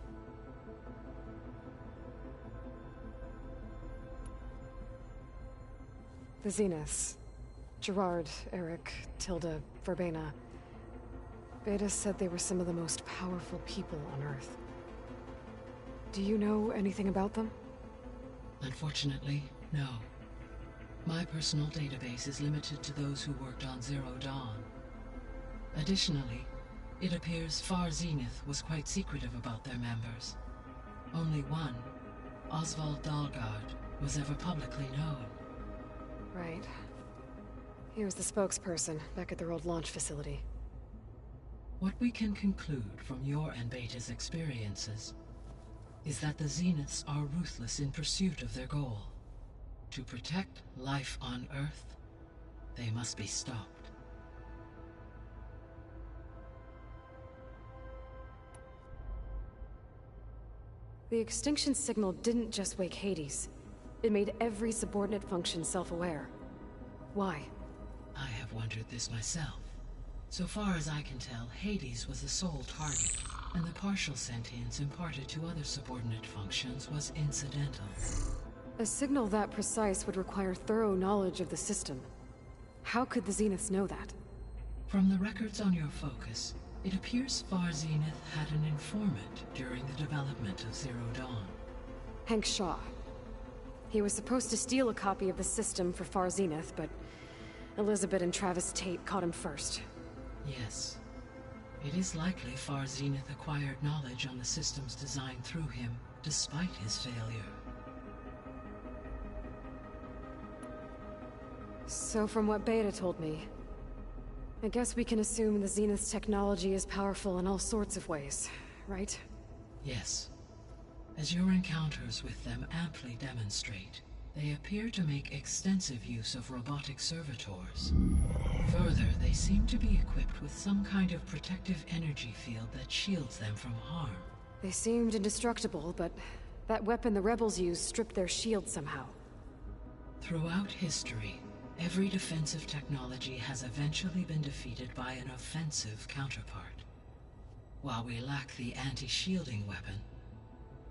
The Zeniths. Gerard, Eric, Tilda, Verbena. Beta said they were some of the most powerful people on Earth. Do you know anything about them? Unfortunately, no. My personal database is limited to those who worked on Zero Dawn. Additionally, it appears Far Zenith was quite secretive about their members. Only one, Oswald Dahlgard, was ever publicly known. Right. He was the spokesperson back at their old launch facility. What we can conclude from your and Beta's experiences is that the Zeniths are ruthless in pursuit of their goal. To protect life on Earth, they must be stopped. The extinction signal didn't just wake Hades. It made every subordinate function self-aware. Why? I have wondered this myself. So far as I can tell, Hades was the sole target, and the partial sentience imparted to other subordinate functions was incidental. A signal that precise would require thorough knowledge of the system. How could the Zeniths know that? From the records on your focus, it appears Far Zenith had an informant during the development of Zero Dawn. Hank Shaw. He was supposed to steal a copy of the system for Far Zenith, but Elizabeth and Travis Tate caught him first. Yes. It is likely Far Zenith acquired knowledge on the systems designed through him, despite his failure. So from what Beta told me, I guess we can assume the Zenith's technology is powerful in all sorts of ways, right? Yes. As your encounters with them amply demonstrate, they appear to make extensive use of robotic servitors. Further, they seem to be equipped with some kind of protective energy field that shields them from harm. They seemed indestructible, but that weapon the rebels used stripped their shield somehow. Throughout history, every defensive technology has eventually been defeated by an offensive counterpart. While we lack the anti-shielding weapon,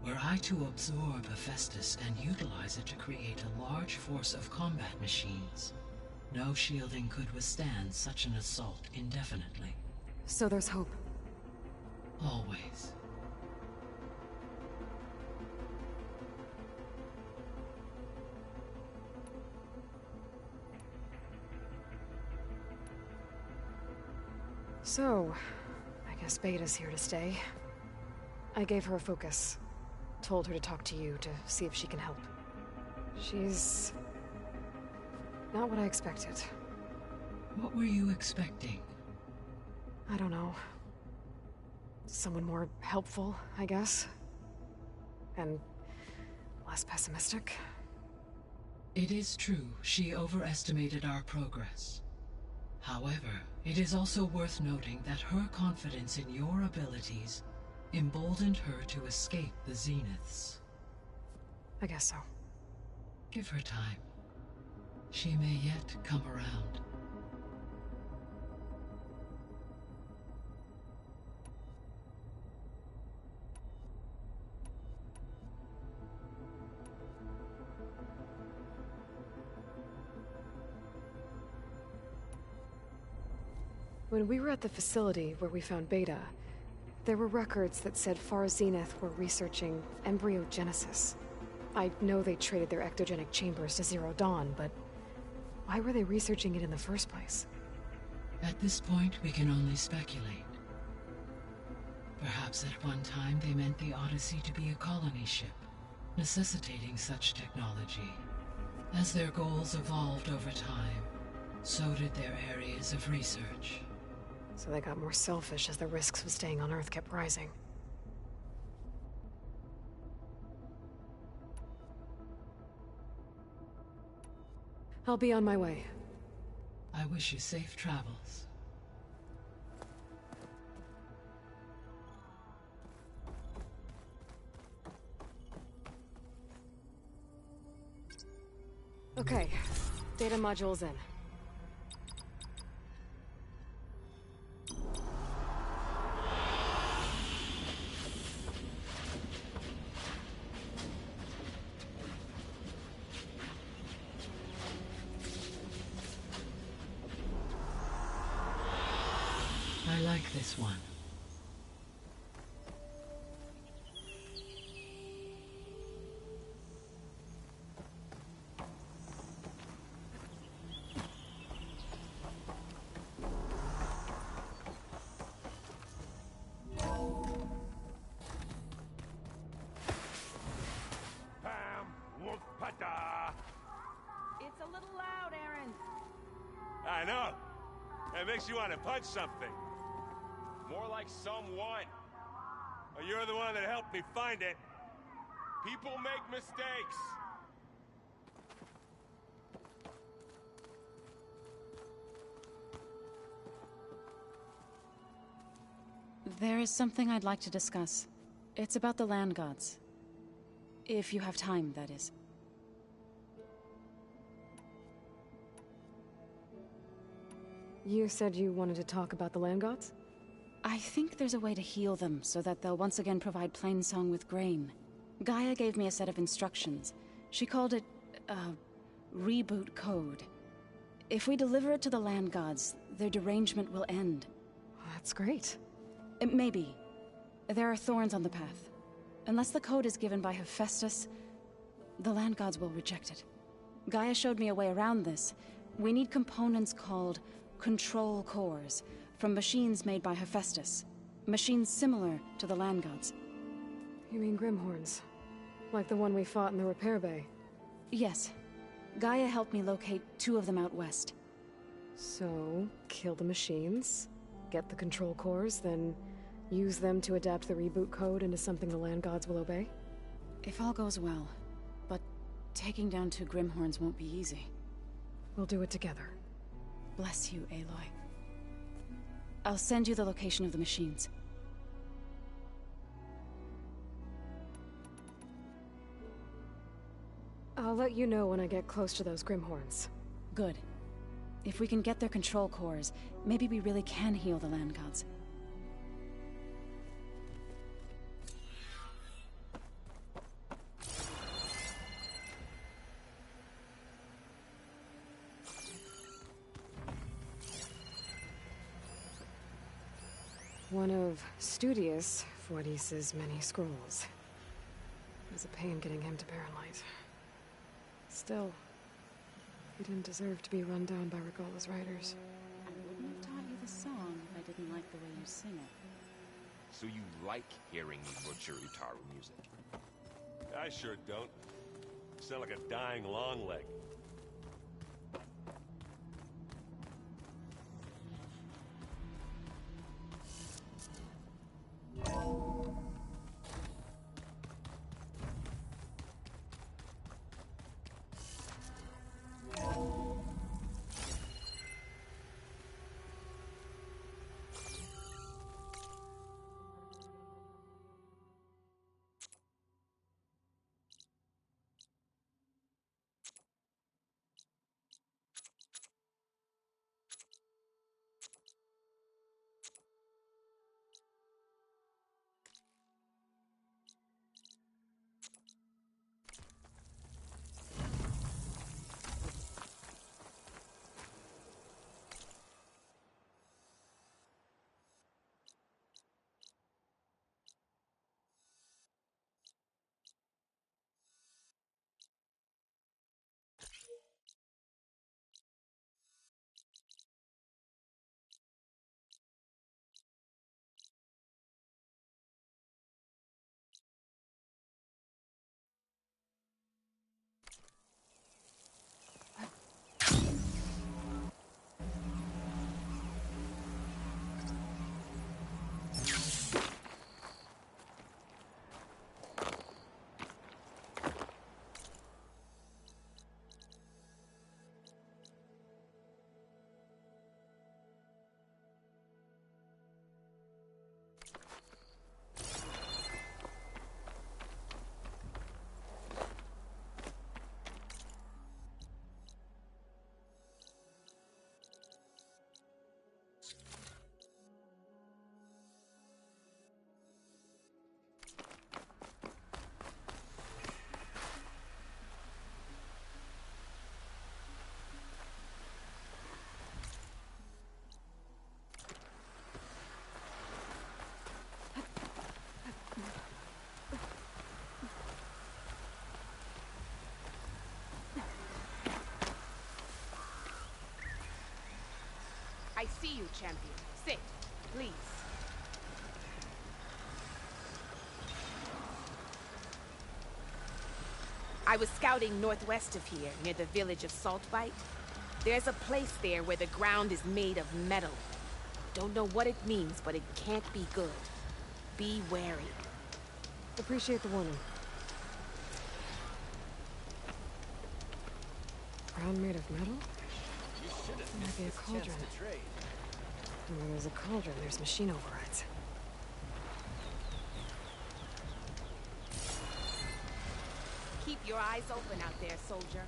were I to absorb Hephaestus and utilize it to create a large force of combat machines, no shielding could withstand such an assault indefinitely. So there's hope. Always. So, I guess Beta's here to stay. I gave her a focus. Told her to talk to you to see if she can help. She's not what I expected. What were you expecting? I don't know. Someone more helpful, I guess. And less pessimistic. It is true, she overestimated our progress. However, it is also worth noting that her confidence in your abilities emboldened her to escape the Zeniths. I guess so. Give her time. She may yet come around. When we were at the facility where we found Beta, there were records that said Far Zenith were researching embryogenesis. I know they traded their ectogenic chambers to Zero Dawn, but why were they researching it in the first place? At this point, we can only speculate. Perhaps at one time they meant the Odyssey to be a colony ship, necessitating such technology. As their goals evolved over time, so did their areas of research. So they got more selfish as the risks of staying on Earth kept rising. I'll be on my way. I wish you safe travels. Okay, data module's in. I like this one. It's a little loud, Aaron. I know. It makes you want to punch something. More like someone. Well, you're the one that helped me find it. People make mistakes. There is something I'd like to discuss. It's about the land gods. If you have time, that is. You said you wanted to talk about the land gods? I think there's a way to heal them so that they'll once again provide Plainsong with grain. Gaia gave me a set of instructions. She called it, reboot code. If we deliver it to the land gods, their derangement will end. That's great. Maybe. There are thorns on the path. Unless the code is given by Hephaestus, the land gods will reject it. Gaia showed me a way around this. We need components called control cores. from machines made by Hephaestus. Machines similar to the land gods. You mean Grimhorns? Like the one we fought in the repair bay? Yes. Gaia helped me locate 2 of them out west. So, kill the machines, get the control cores, then use them to adapt the reboot code into something the land gods will obey? If all goes well. But taking down 2 Grimhorns won't be easy. We'll do it together. Bless you, Aloy. I'll send you the location of the machines. I'll let you know when I get close to those Grimhorns. Good. If we can get their control cores, maybe we really can heal the land gods. One of Studious Fuadis's many scrolls. It was a pain getting him to Barren Light. Still, he didn't deserve to be run down by Regala's riders. I wouldn't have taught you the song if I didn't like the way you sing it. So you like hearing me butcher Utaru music? I sure don't. You sound like a dying longleg. I see you, champion. Sit, please. I was scouting northwest of here, near the village of Saltbite. There's a place there where the ground is made of metal. Don't know what it means, but it can't be good. Be wary. Appreciate the warning. Ground made of metal? Might be a cauldron. And where there's a cauldron, there's machine overrides. Keep your eyes open out there, soldier.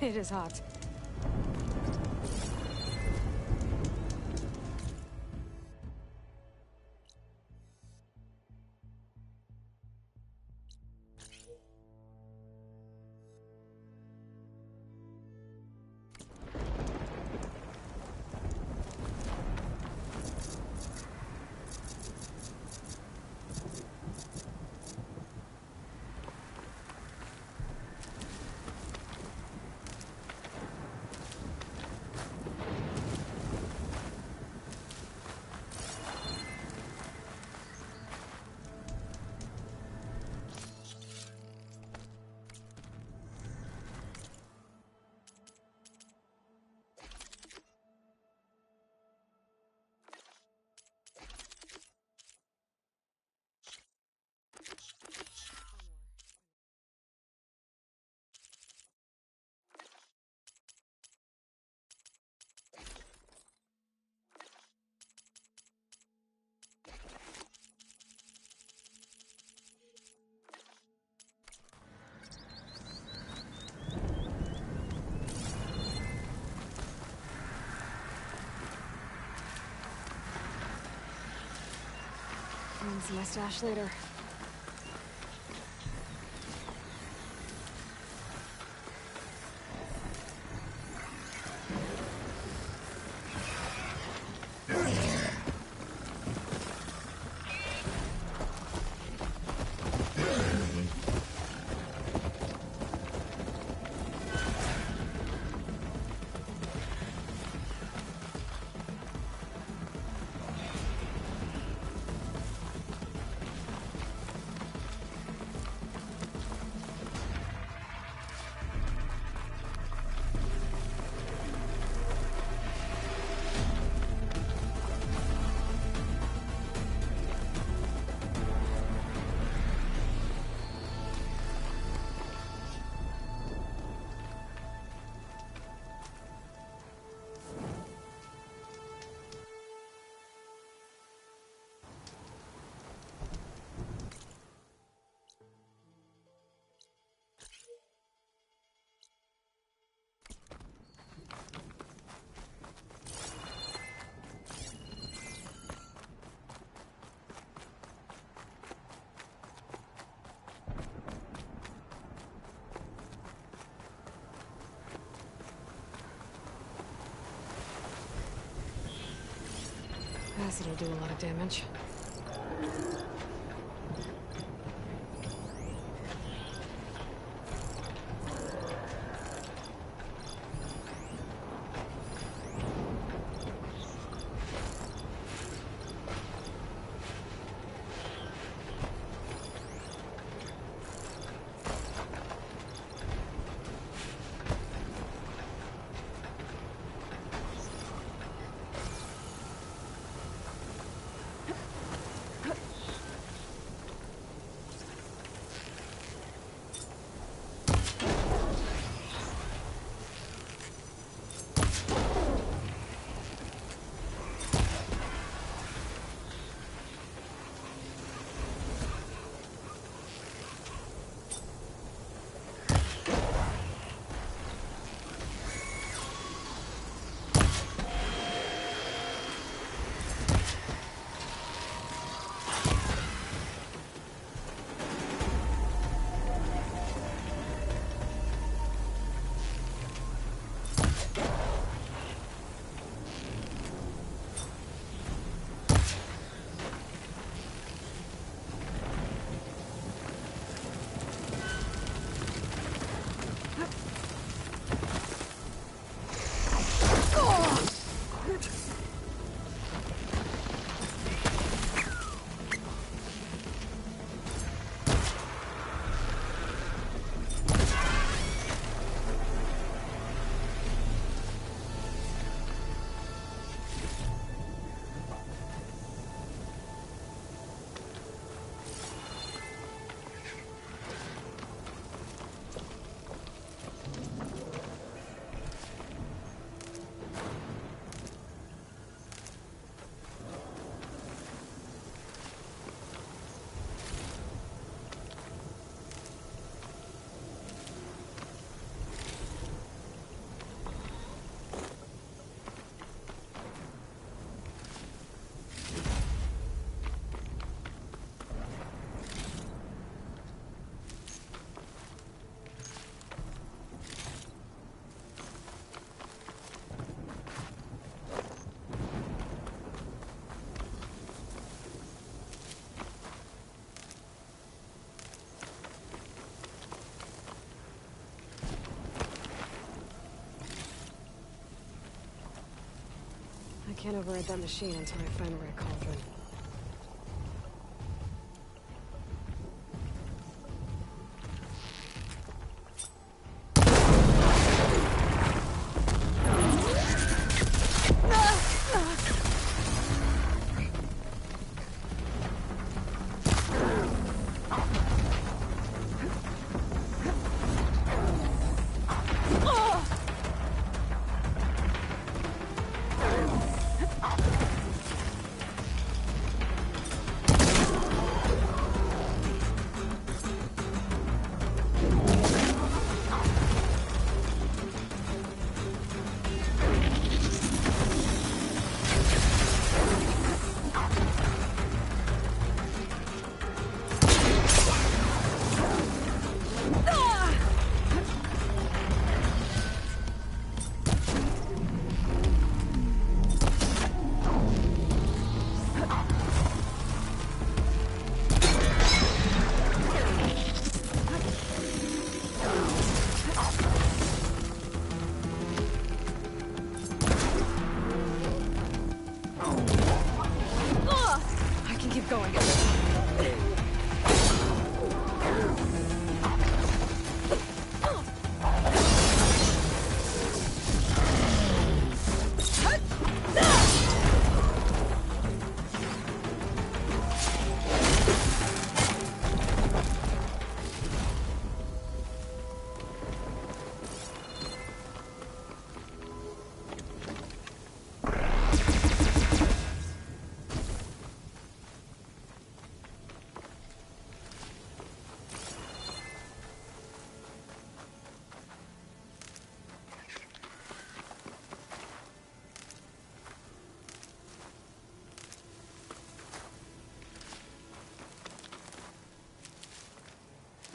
It is hot. Rinse my stash later. Acid will do a lot of damage. can't override that machine until I find the right cauldron.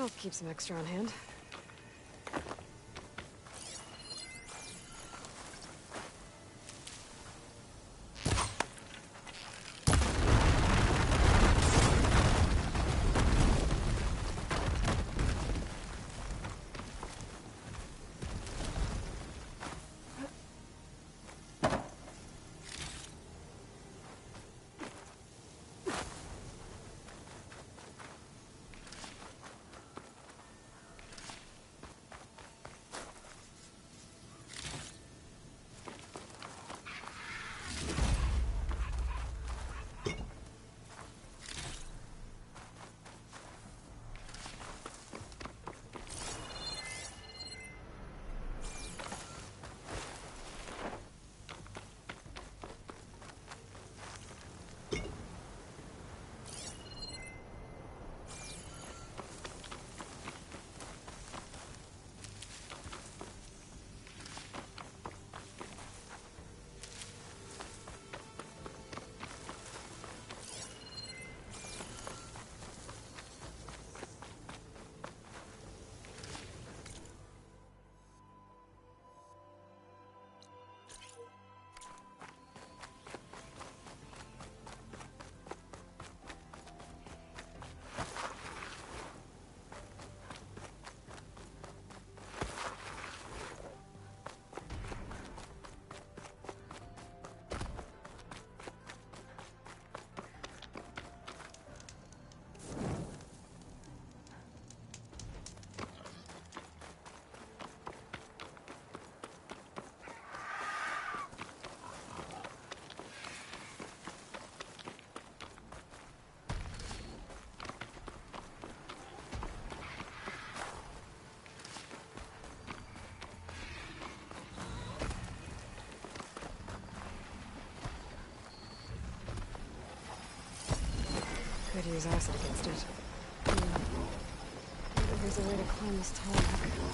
I'll keep some extra on hand. Could use acid against it. Maybe there's a way to climb this tall rock.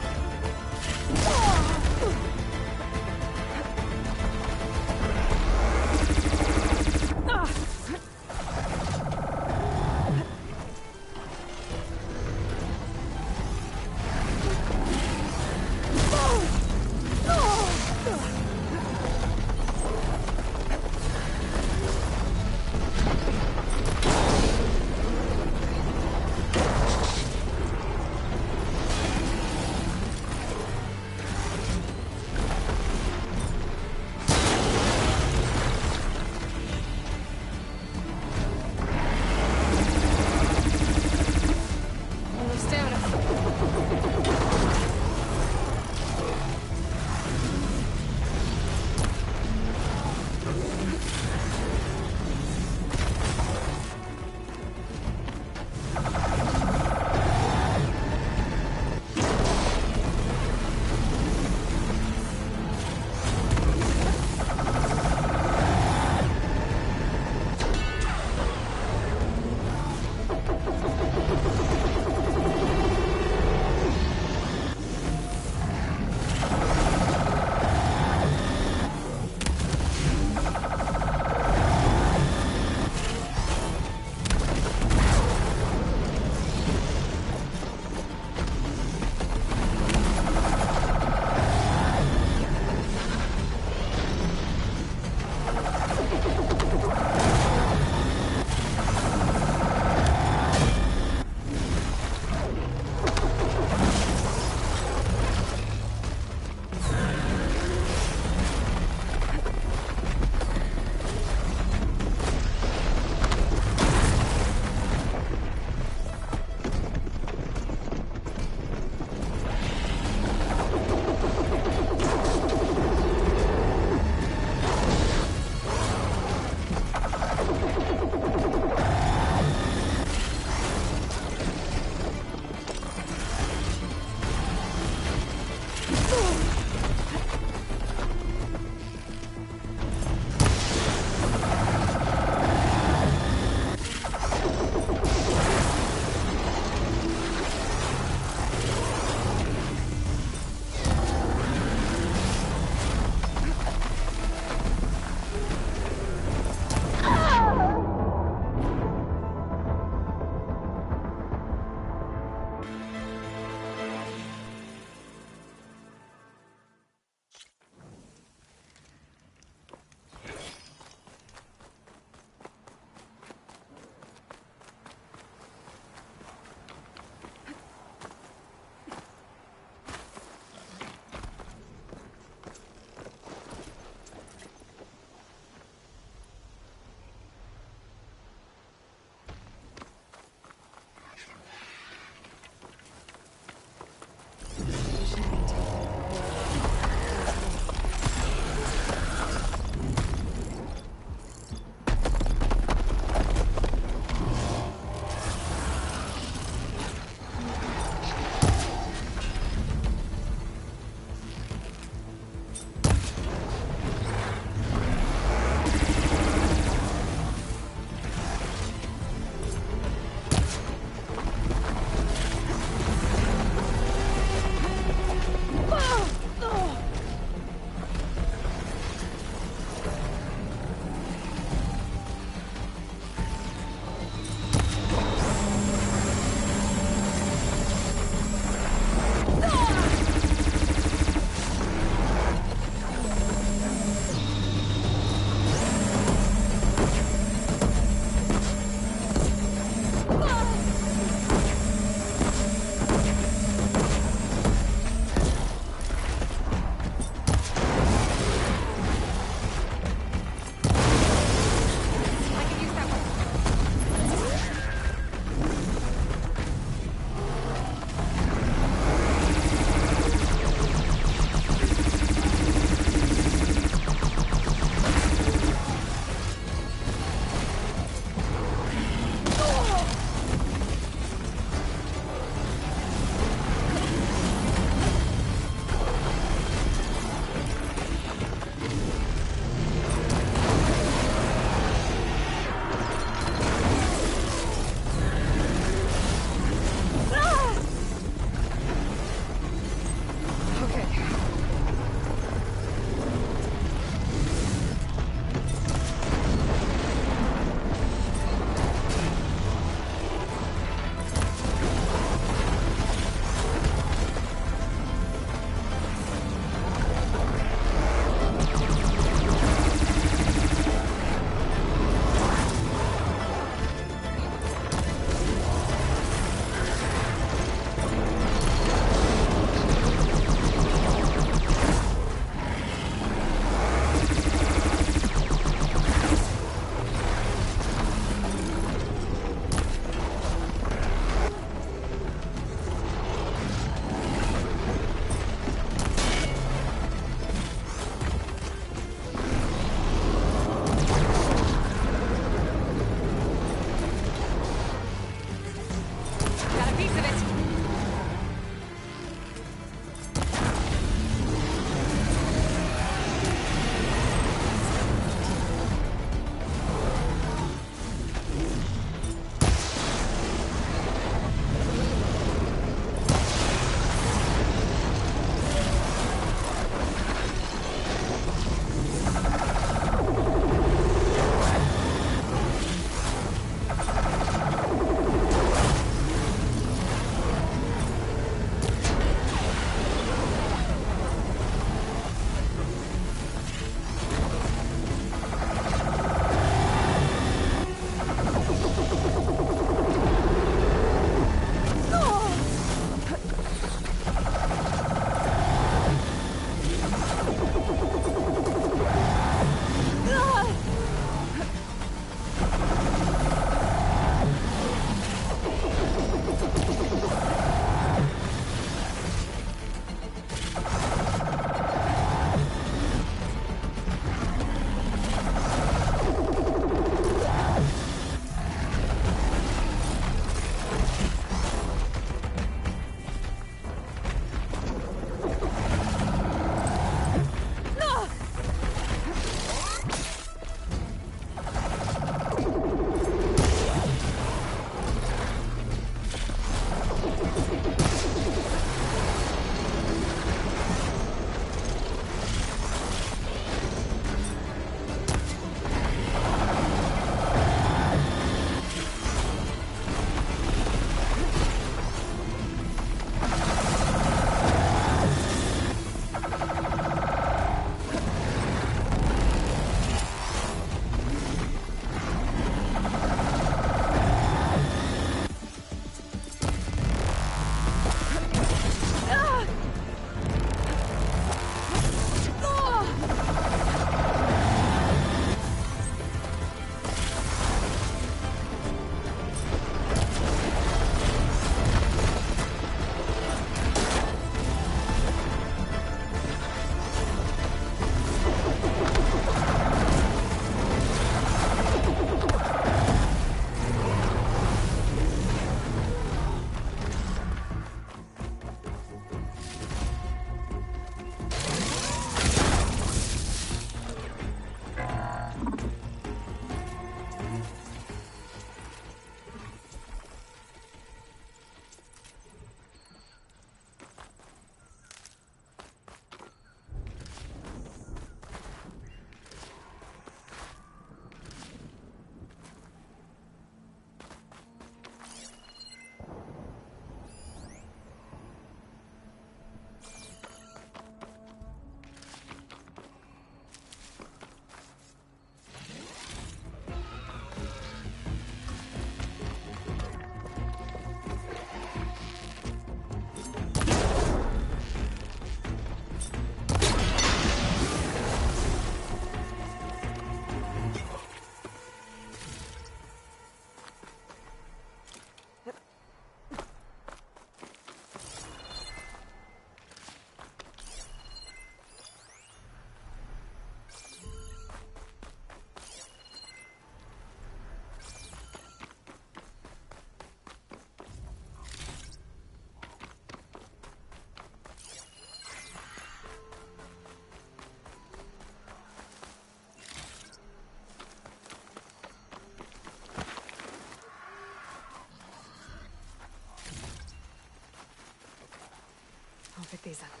season.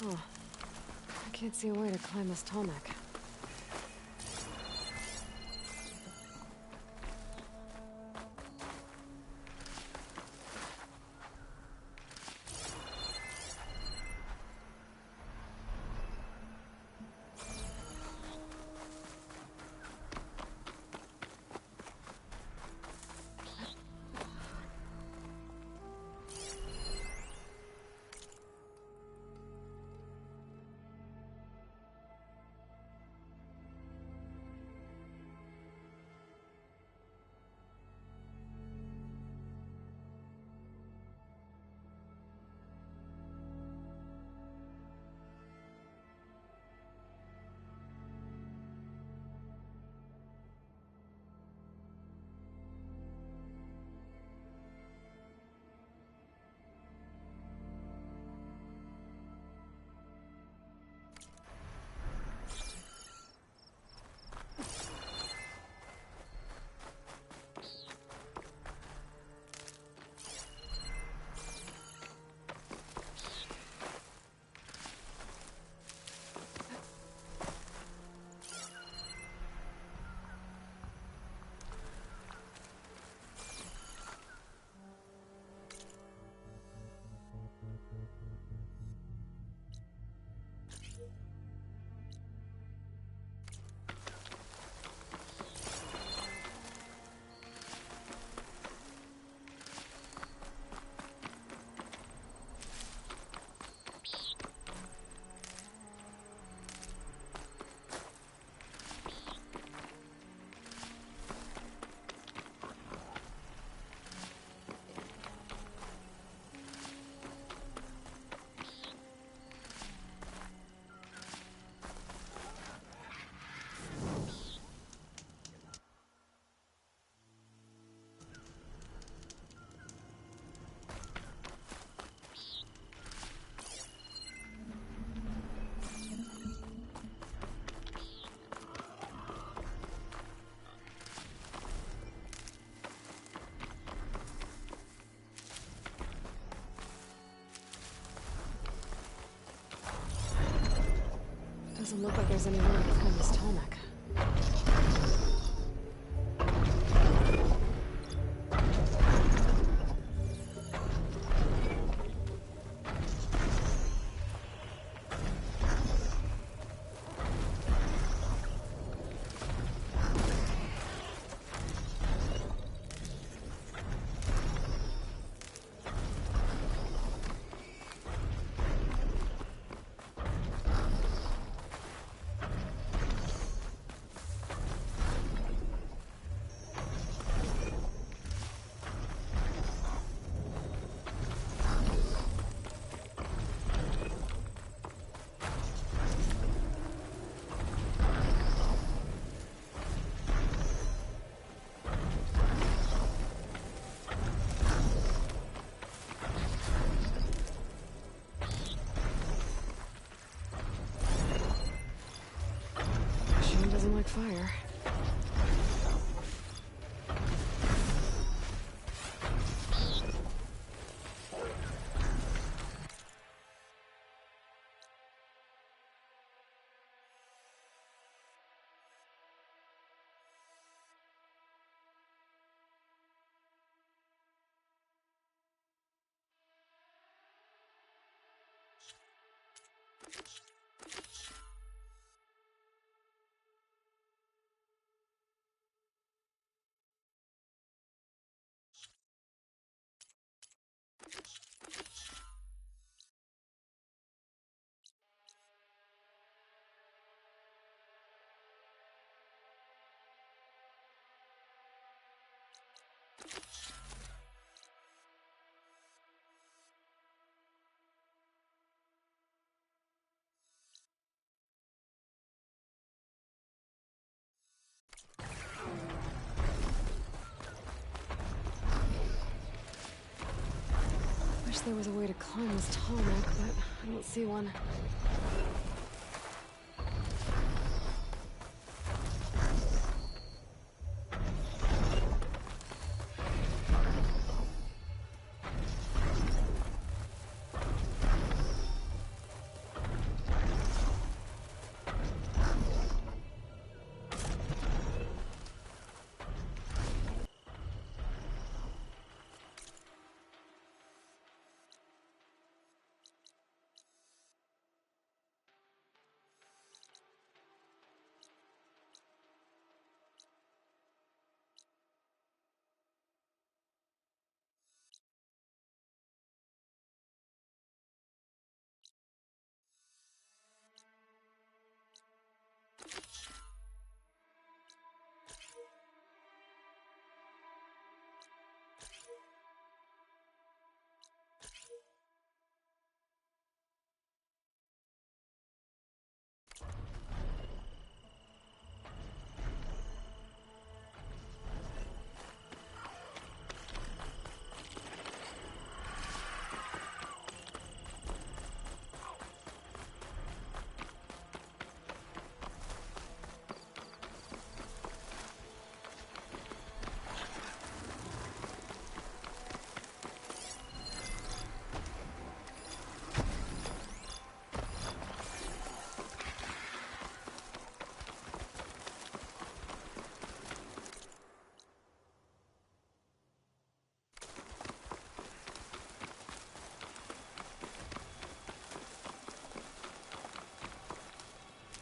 Oh, I can't see a way to climb this tarmac. Doesn't look like there's any way to climb this tarmac. Doesn't like fire. Wish there was a way to climb this tarmac, but I don't see one.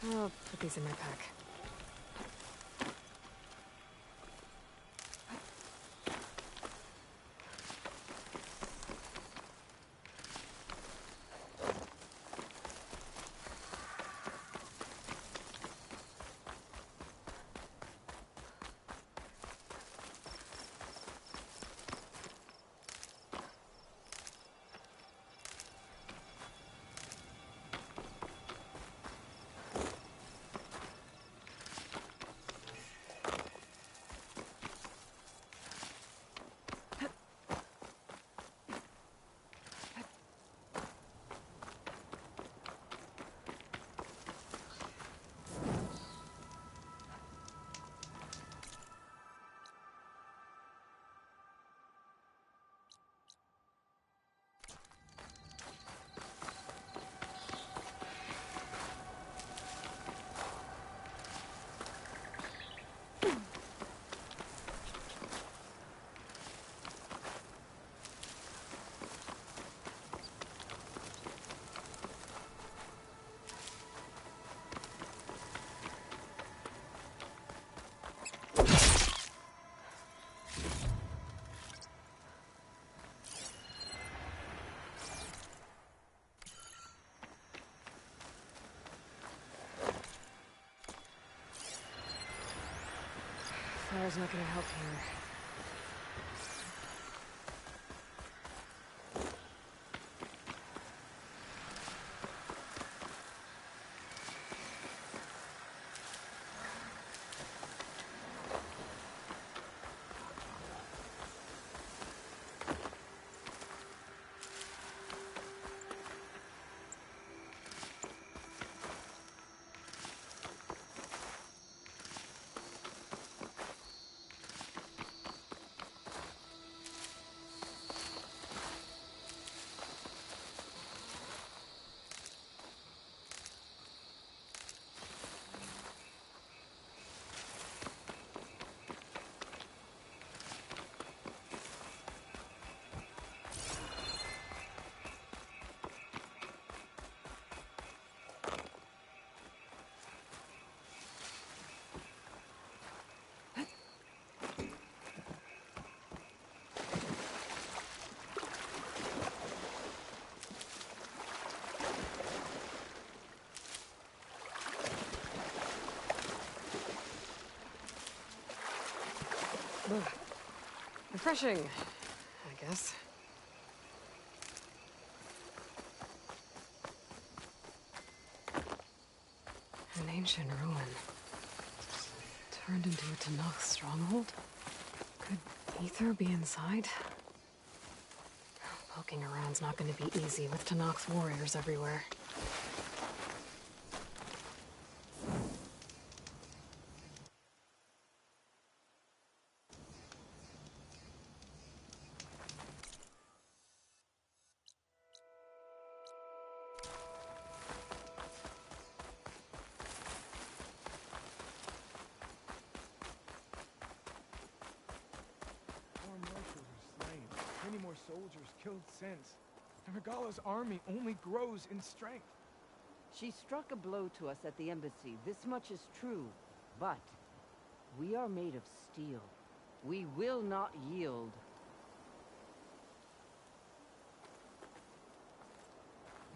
I'll put these in my pack. Fire's not gonna help here. Ugh. Refreshing, I guess. An ancient ruin. Turned into a Tanakh stronghold? Could Ether be inside? Poking around's not gonna be easy with Tanakh's warriors everywhere. Many more soldiers killed since, and Regala's army only grows in strength. She struck a blow to us at the embassy. This much is true. But we are made of steel. We will not yield.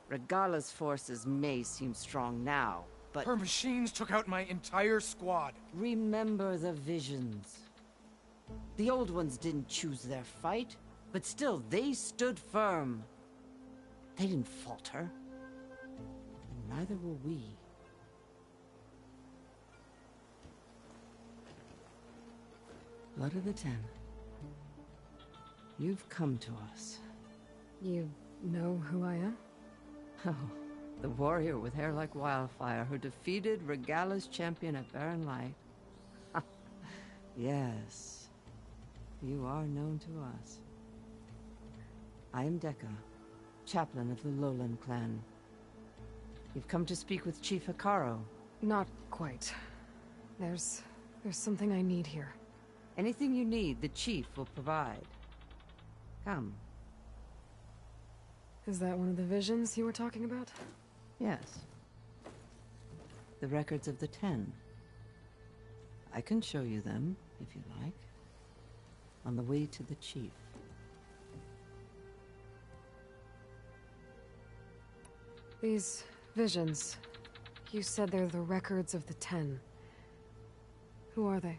Regala's forces may seem strong now, but... Her machines took out my entire squad. Remember the visions. The old ones didn't choose their fight. But still, they stood firm. They didn't falter. And neither will we. Blood of the Ten. You've come to us. You know who I am? Oh, the warrior with hair like wildfire who defeated Regala's champion at Barren Light. Yes. You are known to us. I am Dekka, chaplain of the Lowland clan. You've come to speak with Chief Hikaro. Not quite. There's something I need here. Anything you need, the Chief will provide. Come. Is that one of the visions you were talking about? Yes. The records of the Ten. I can show you them, if you like. On the way to the Chief. These visions, you said they're the records of the Ten. Who are they?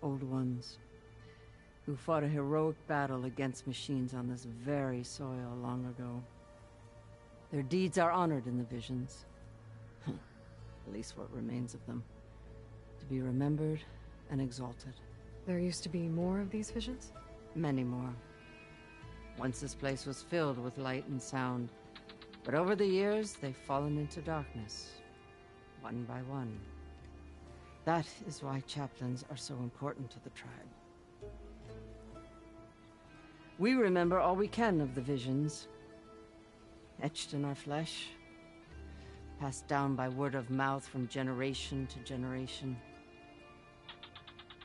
Old ones, who fought a heroic battle against machines on this very soil long ago. Their deeds are honored in the visions. At least what remains of them. To be remembered and exalted. There used to be more of these visions? Many more. Once this place was filled with light and sound. But over the years, they've fallen into darkness, one by one. That is why chaplains are so important to the tribe. We remember all we can of the visions, etched in our flesh, passed down by word of mouth from generation to generation.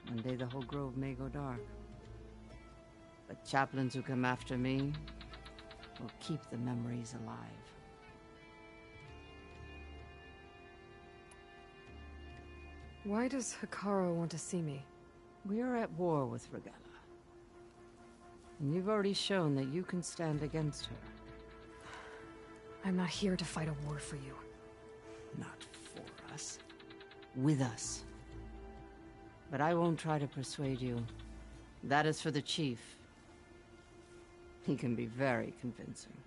One day the whole grove may go dark. But chaplains who come after me will keep the memories alive. Why does Hikaro want to see me? We are at war with Regala. And you've already shown that you can stand against her. I'm not here to fight a war for you. Not for us. With us. But I won't try to persuade you. That is for the Chief. He can be very convincing.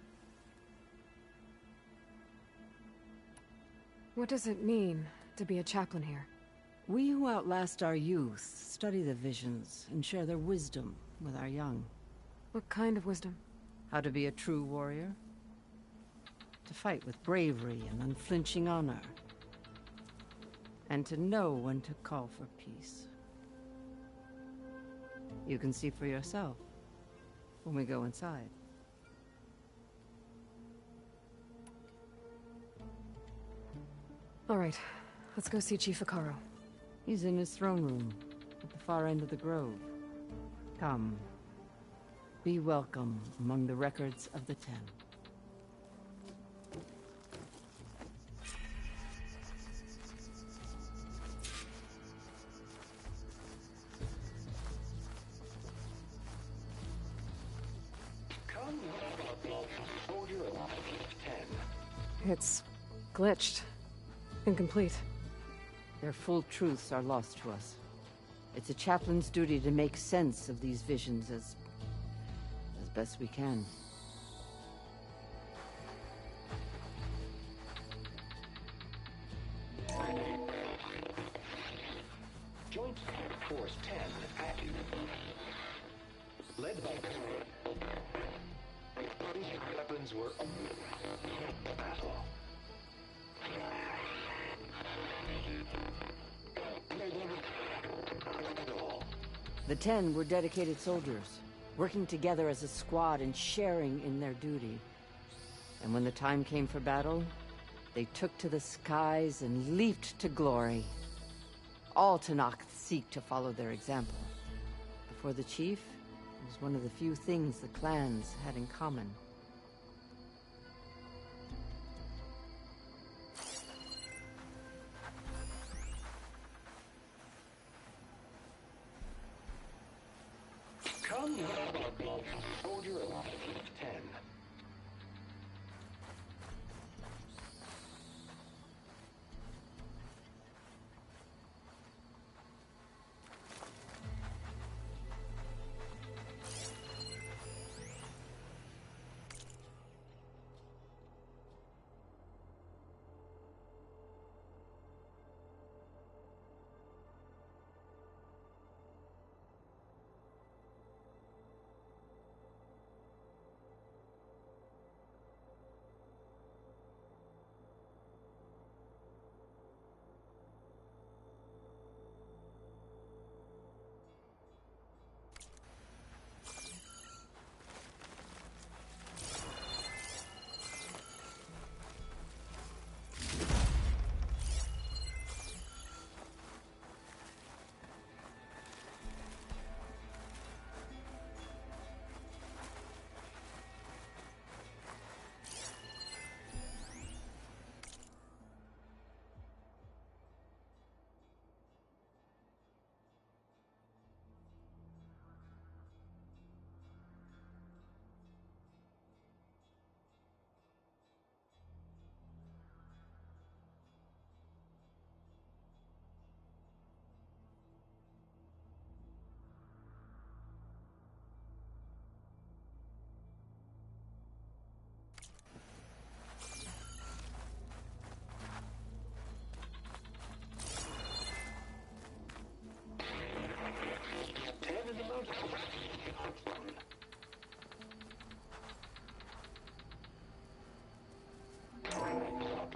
What does it mean to be a chaplain here? We who outlast our youth study the visions and share their wisdom with our young. What kind of wisdom? How to be a true warrior. To fight with bravery and unflinching honor. And to know when to call for peace. You can see for yourself when we go inside. All right, let's go see Chief Akaro. He's in his throne room, at the far end of the grove. Come. Be welcome among the records of the Ten. It's glitched. Incomplete. Their full truths are lost to us. It's a chaplain's duty to make sense of these visions as best we can. Joint Force 10 active. Led by these weapons were battle. The Ten were dedicated soldiers, working together as a squad and sharing in their duty. And when the time came for battle, they took to the skies and leaped to glory. All Tenakth seek to follow their example. Before the Chief, it was one of the few things the clans had in common. Come, soldier of 10.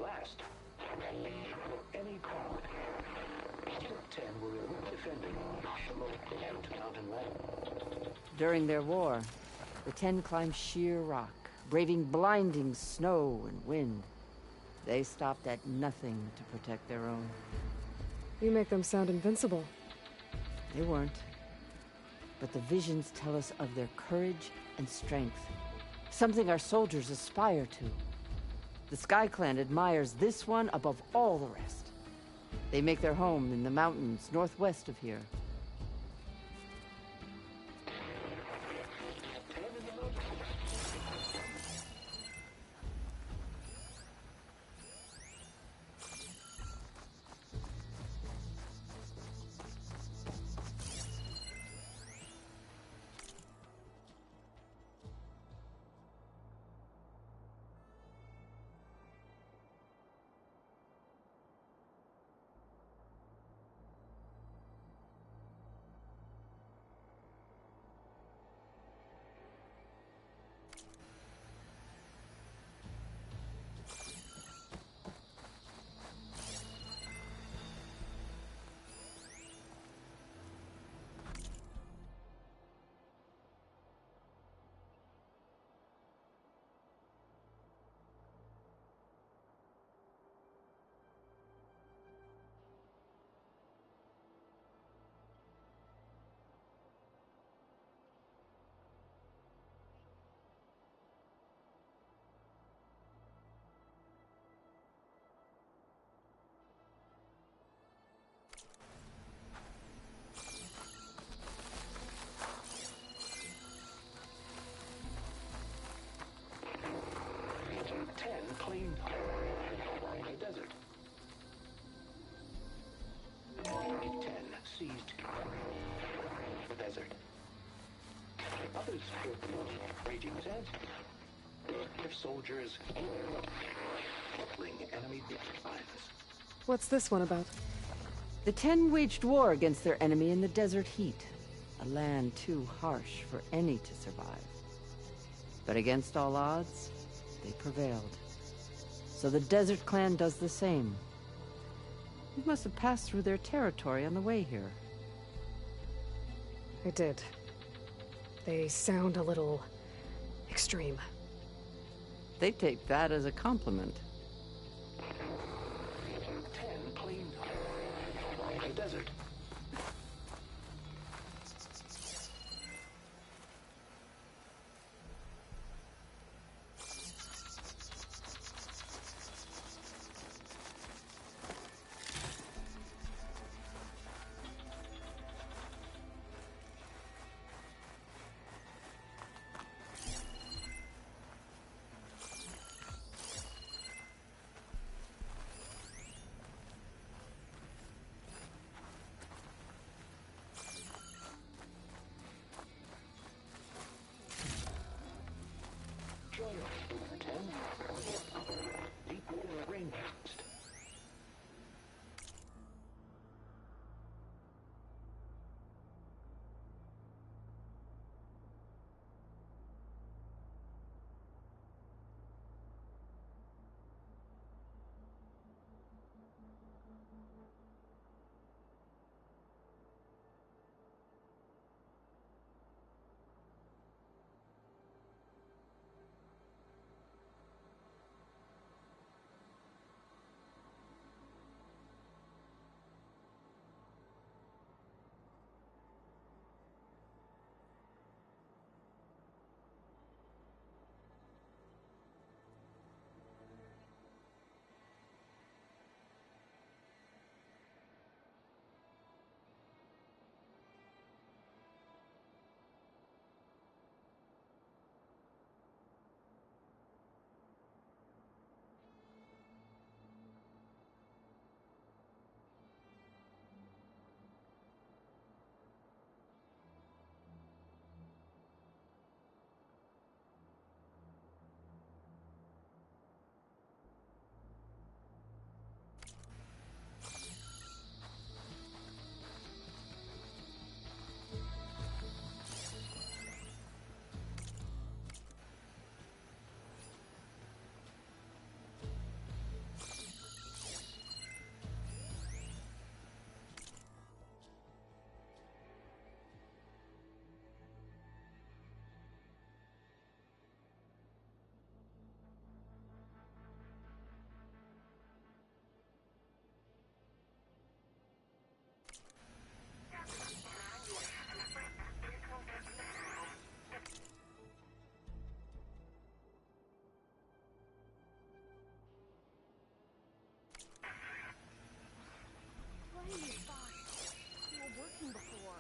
Last, any crowd. 10 were defending the mountain wall. During their war, the Ten climbed sheer rock, braving blinding snow and wind. They stopped at nothing to protect their own. You make them sound invincible. They weren't. But the visions tell us of their courage and strength. Something our soldiers aspire to. The Sky Clan admires this one above all the rest. They make their home in the mountains northwest of here. desert. Others could be raging sands. If soldiers enemy lines. What's this one about? The 10 waged war against their enemy in the desert heat. A land too harsh for any to survive. But against all odds, they prevailed. So the Desert Clan does the same. You must have passed through their territory on the way here. I did. They sound a little extreme. They take that as a compliment. 10 cleaned the desert.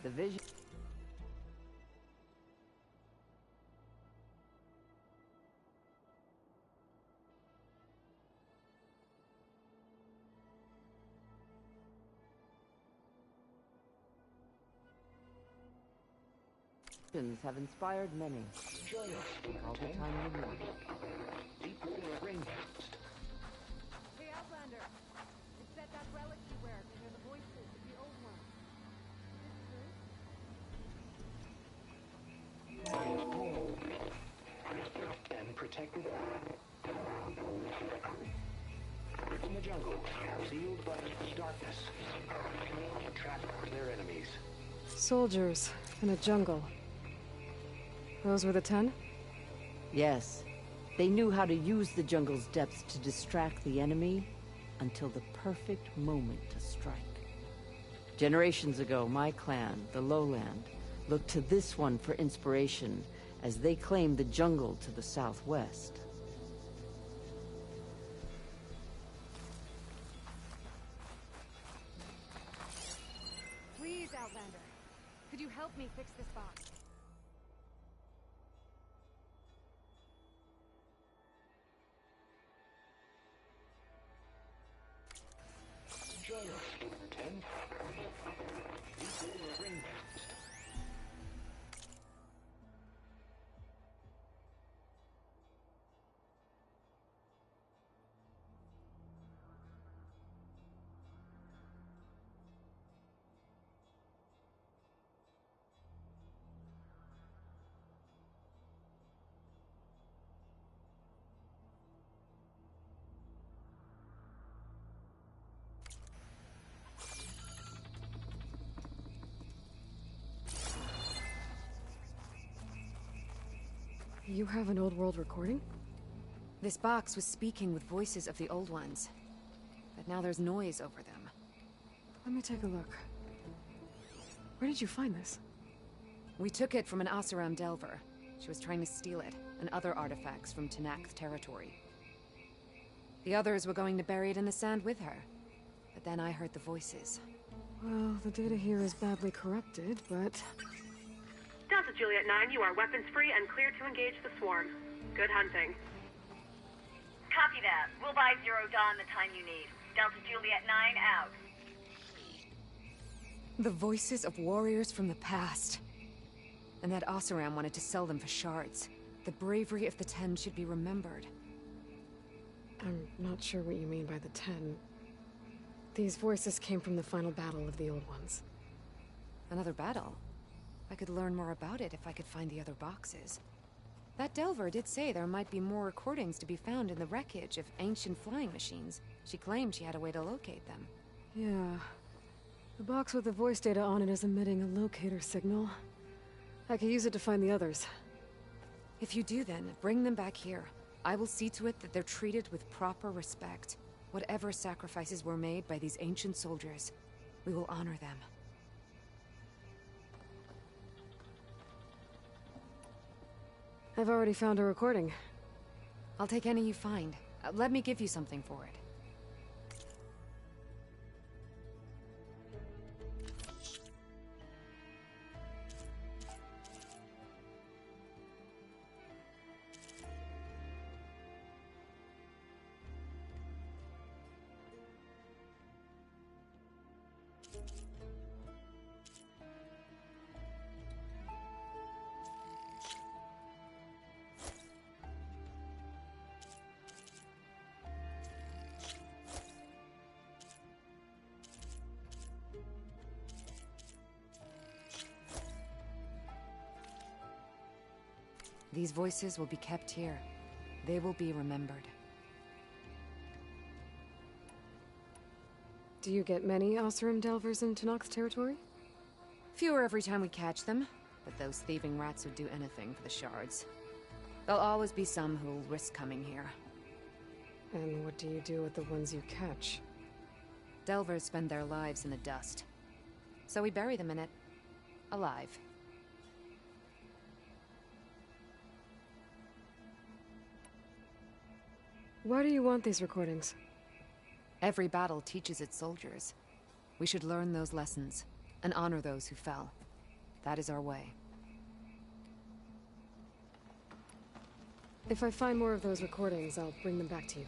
The vision. Have inspired many. All the time you need. Hey, Outlander. It's at that relic you wear to hear the voices of the old ones. And protected in the jungle, sealed by darkness, to trap their enemies. Soldiers in a jungle. Those were the 10? Yes. They knew how to use the jungle's depths to distract the enemy until the perfect moment to strike. Generations ago, my clan, the Lowland, looked to this one for inspiration as they claimed the jungle to the southwest. Please, Outlander. Could you help me fix this box? You have an old world recording? This box was speaking with voices of the old ones. But now there's noise over them. Let me take a look. Where did you find this? We took it from an Oseram Delver. She was trying to steal it, and other artifacts from Tenakth territory. The others were going to bury it in the sand with her. But then I heard the voices. Well, the data here is badly corrupted, but... Delta Juliet 9, you are weapons-free and clear to engage the swarm. Good hunting. Copy that. We'll buy Zero Dawn the time you need. Delta Juliet 9 out. The voices of warriors from the past. And that Oseram wanted to sell them for shards. The bravery of the Ten should be remembered. I'm not sure what you mean by the Ten. These voices came from the final battle of the Old Ones. Another battle? I could learn more about it if I could find the other boxes. That Delver did say there might be more recordings to be found in the wreckage of ancient flying machines. She claimed she had a way to locate them. Yeah. The box with the voice data on it is emitting a locator signal. I could use it to find the others. If you do then, bring them back here. I will see to it that they're treated with proper respect. Whatever sacrifices were made by these ancient soldiers, we will honor them. I've already found a recording. I'll take any you find. Let me give you something for it. These voices will be kept here. They will be remembered. Do you get many Oseram Delvers in Tenakth territory? Fewer every time we catch them, but those thieving rats would do anything for the shards. There'll always be some who'll risk coming here. And what do you do with the ones you catch? Delvers spend their lives in the dust. So we bury them in it, alive. Why do you want these recordings? Every battle teaches its soldiers. We should learn those lessons, and honor those who fell. That is our way. If I find more of those recordings, I'll bring them back to you.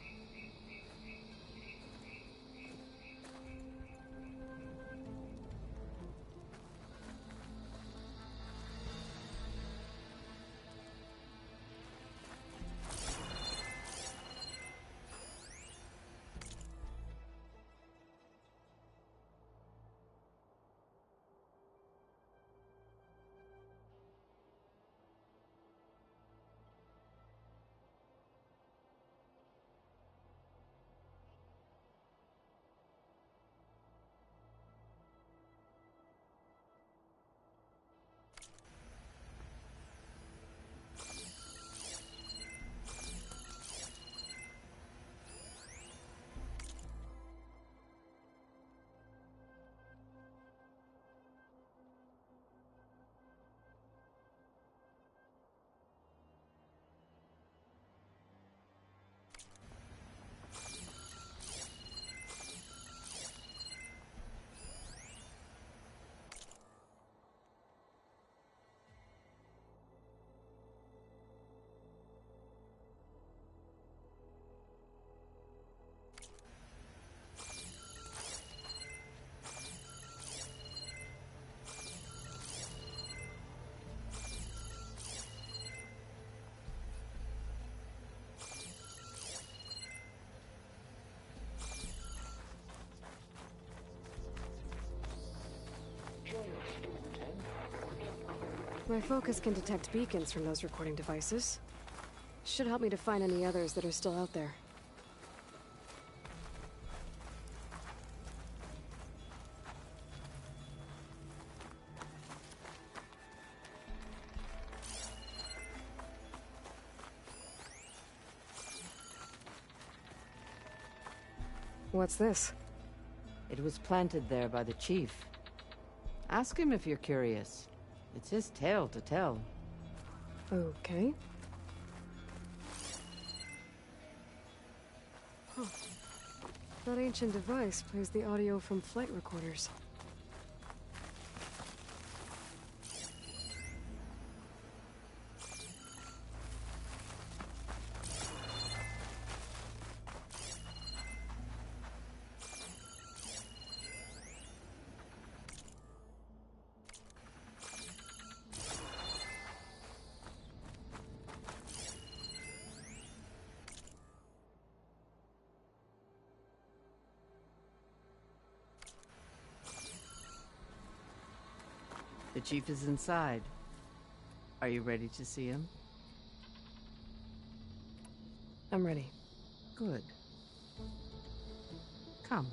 My focus can detect beacons from those recording devices. Should help me to find any others that are still out there. What's this? It was planted there by the chief. Ask him if you're curious. It's his tale to tell. Okay. Huh. That ancient device plays the audio from flight recorders. The chief is inside. Are you ready to see him? I'm ready. Good. Come.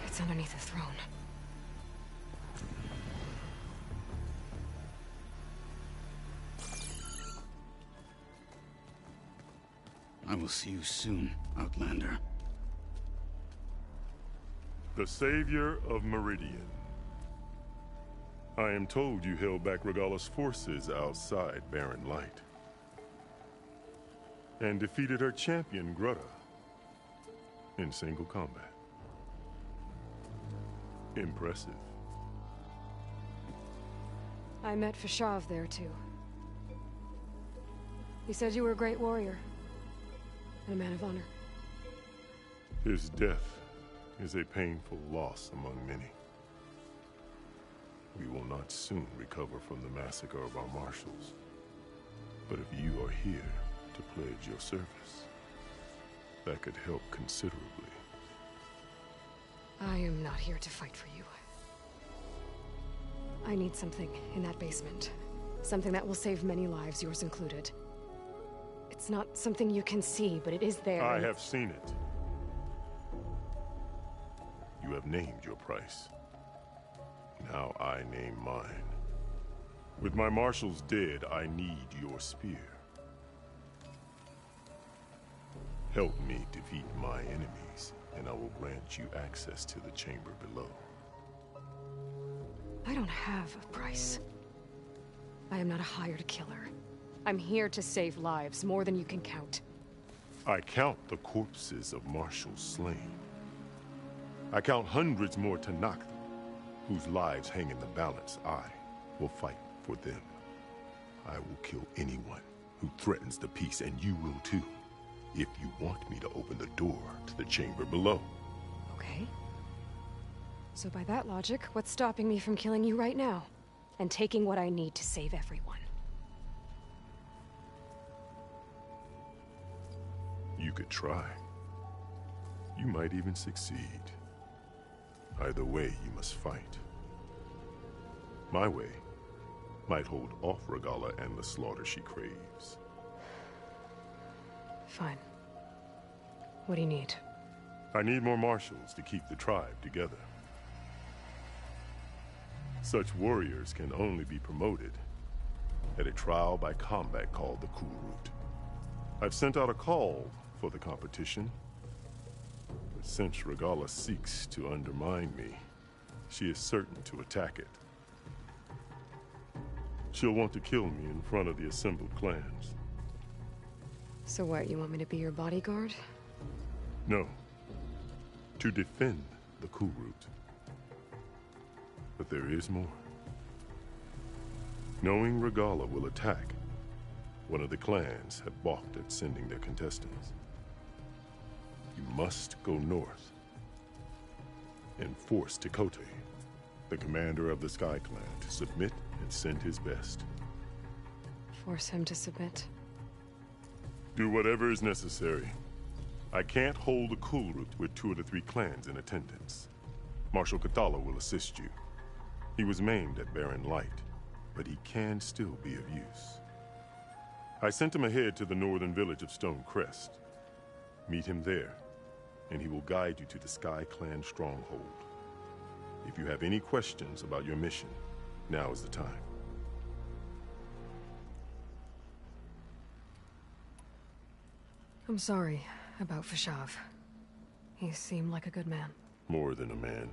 It's underneath the throne. I will see you soon, Outlander. The Savior of Meridian. I am told you held back Regalla's forces outside Barren Light. And defeated her champion, Grutta, in single combat. Impressive. I met Fashav there, too. He said you were a great warrior. And a man of honor. His death is a painful loss among many. We will not soon recover from the massacre of our marshals. But if you are here to pledge your service, that could help considerably. I am not here to fight for you. I need something in that basement. Something that will save many lives, yours included. It's not something you can see, but it is there. I have seen it. You have named your price. Now I name mine. With my marshals dead, I need your spear. Help me defeat my enemies, and I will grant you access to the chamber below. I don't have a price. I am not a hired killer. I'm here to save lives, more than you can count. I count the corpses of marshals slain. I count hundreds more to knock them, whose lives hang in the balance. I will fight for them. I will kill anyone who threatens the peace, and you will too, if you want me to open the door to the chamber below. Okay. So by that logic, what's stopping me from killing you right now? And taking what I need to save everyone? You could try. You might even succeed. Either way, you must fight. My way might hold off Regalla and the slaughter she craves. Fine. What do you need? I need more marshals to keep the tribe together. Such warriors can only be promoted at a trial by combat called the Cool Route. I've sent out a call for the competition, but since Regalla seeks to undermine me, she is certain to attack it. She'll want to kill me in front of the assembled clans. So what, you want me to be your bodyguard? No. To defend the Cool Route. But there is more. Knowing Regalla will attack, one of the clans have balked at sending their contestants. You must go north and force Tekote, the commander of the Sky Clan, to submit and send his best. Force him to submit? Do whatever is necessary. I can't hold a cool route with 2 of the 3 clans in attendance. Marshal Cathala will assist you. He was maimed at Barren Light, but he can still be of use. I sent him ahead to the northern village of Stone Crest. Meet him there, and he will guide you to the Sky Clan stronghold. If you have any questions about your mission, now is the time. I'm sorry about Fashav. He seemed like a good man. More than a man.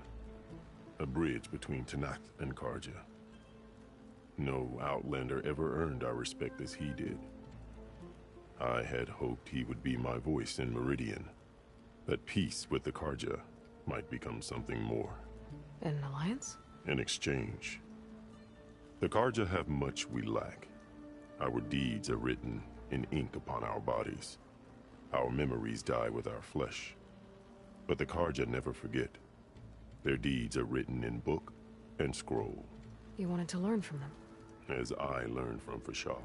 A bridge between Tanakh and Karja. No Outlander ever earned our respect as he did. I had hoped he would be my voice in Meridian. That peace with the Karja might become something more. An alliance? An exchange. The Karja have much we lack. Our deeds are written in ink upon our bodies. Our memories die with our flesh. But the Karja never forget. Their deeds are written in book and scroll. You wanted to learn from them? As I learned from Fashav.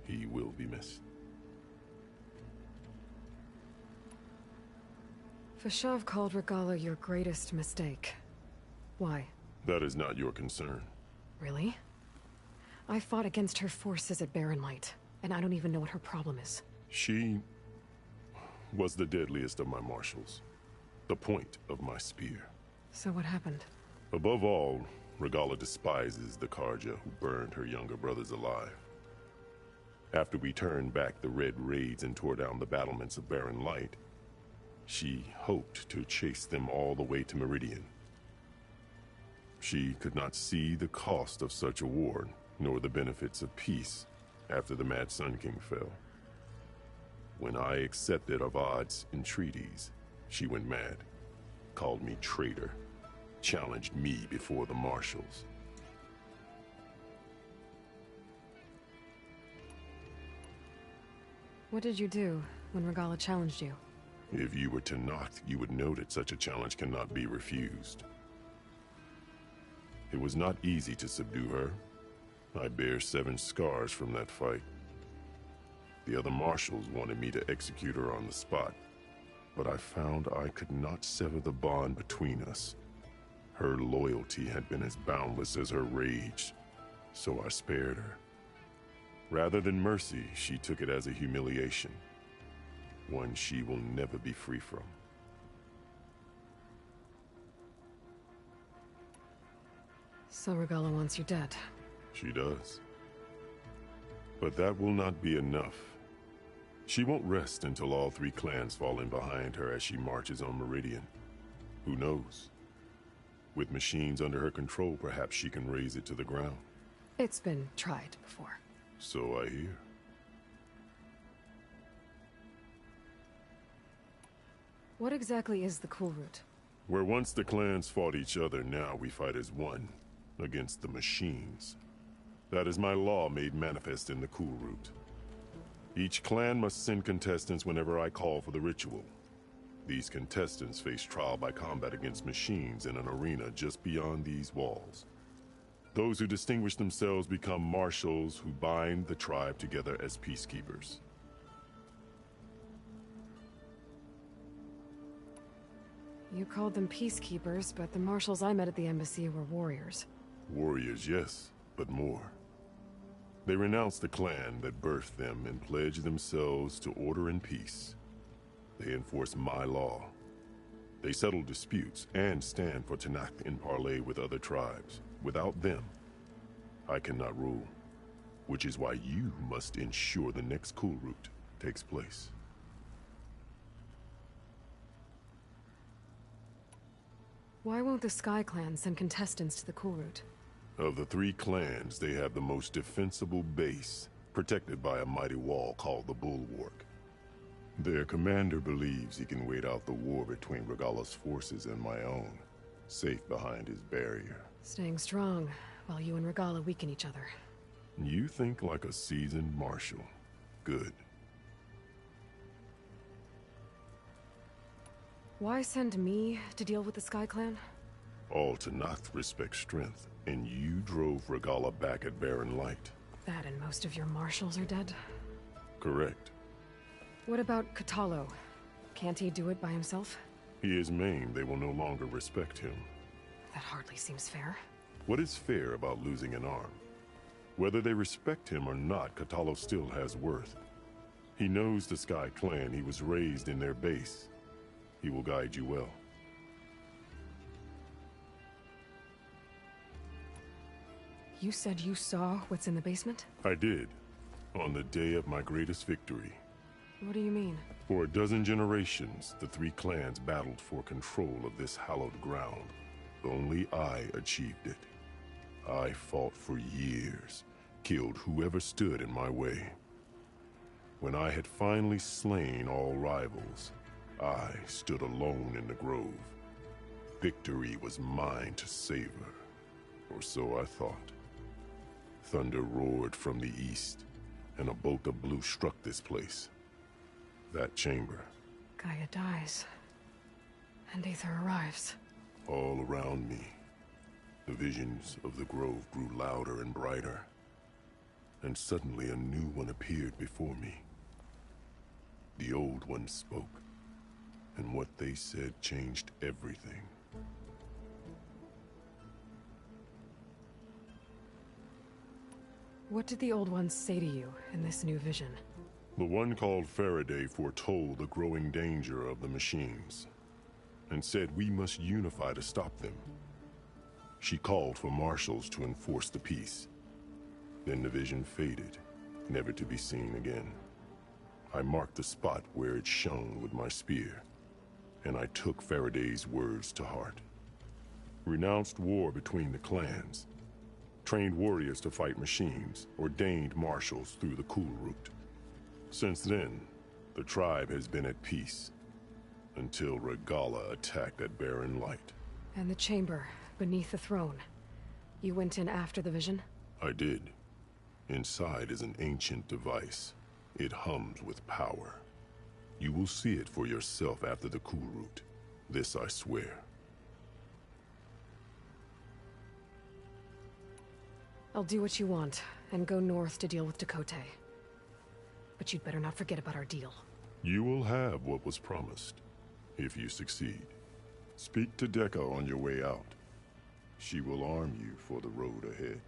He will be missed. Fashav called Regala your greatest mistake. Why? That is not your concern. Really? I fought against her forces at Barren Light, and I don't even know what her problem is. She was the deadliest of my marshals. The point of my spear. So what happened? Above all, Regala despises the Karja who burned her younger brothers alive. After we turned back the Red Raids and tore down the battlements of Barren Light, she hoped to chase them all the way to Meridian. She could not see the cost of such a war, nor the benefits of peace after the Mad Sun King fell. When I accepted Avad's entreaties, she went mad, called me traitor, challenged me before the marshals. What did you do when Regala challenged you? If you were Tanakh, you would know that such a challenge cannot be refused. It was not easy to subdue her. I bear 7 scars from that fight. The other marshals wanted me to execute her on the spot, but I found I could not sever the bond between us. Her loyalty had been as boundless as her rage, so I spared her. Rather than mercy, she took it as a humiliation, one she will never be free from. So Regala wants you dead. She does. But that will not be enough. She won't rest until all 3 clans fall in behind her as she marches on Meridian. Who knows? With machines under her control, perhaps she can raise it to the ground. It's been tried before. So I hear. What exactly is the Cool Route? Where once the clans fought each other, now we fight as one, against the machines. That is my law made manifest in the Cool Route. Each clan must send contestants whenever I call for the ritual. These contestants face trial by combat against machines in an arena just beyond these walls. Those who distinguish themselves become marshals who bind the tribe together as peacekeepers. You called them peacekeepers, but the marshals I met at the embassy were warriors. Warriors, yes, but more. They renounce the clan that birthed them and pledge themselves to order and peace. They enforce my law. They settle disputes and stand for Tanakh in parley with other tribes. Without them, I cannot rule. Which is why you must ensure the next Cool Route takes place. Why won't the Sky Clan send contestants to the Cool Route? Of the 3 clans, they have the most defensible base, protected by a mighty wall called the Bulwark. Their commander believes he can wait out the war between Regala's forces and my own, safe behind his barrier. Staying strong, while you and Regala weaken each other. You think like a seasoned marshal. Good. Why send me to deal with the Sky Clan? All Tanakh respect strength, and you drove Regala back at Barren Light. That and most of your marshals are dead? Correct. What about Catalo? Can't he do it by himself? He is maimed, they will no longer respect him. That hardly seems fair. What is fair about losing an arm? Whether they respect him or not, Katalo still has worth. He knows the Sky Clan. He was raised in their base. He will guide you well. You said you saw what's in the basement? I did, on the day of my greatest victory. What do you mean? For a dozen generations, the three clans battled for control of this hallowed ground. Only I achieved it. I fought for years, killed whoever stood in my way. When I had finally slain all rivals, I stood alone in the grove. Victory was mine to savor, or so I thought. Thunder roared from the east, and a bolt of blue struck this place. That chamber. Gaia dies, and Aether arrives. All around me, the visions of the grove grew louder and brighter, and suddenly a new one appeared before me. The old one spoke, and what they said changed everything. What did the old ones say to you in this new vision? The one called Faraday foretold the growing danger of the machines, and said we must unify to stop them. She called for marshals to enforce the peace. Then the vision faded, never to be seen again. I marked the spot where it shone with my spear, and I took Faraday's words to heart. Renounced war between the clans, trained warriors to fight machines, ordained marshals through the cool route. Since then, the tribe has been at peace, until Regala attacked at Barren Light. And the chamber, beneath the throne. You went in after the vision? I did. Inside is an ancient device. It hums with power. You will see it for yourself after the cool route. This I swear. I'll do what you want, and go north to deal with Dakota. But you'd better not forget about our deal. You will have what was promised, if you succeed. Speak to Dekka on your way out. She will arm you for the road ahead.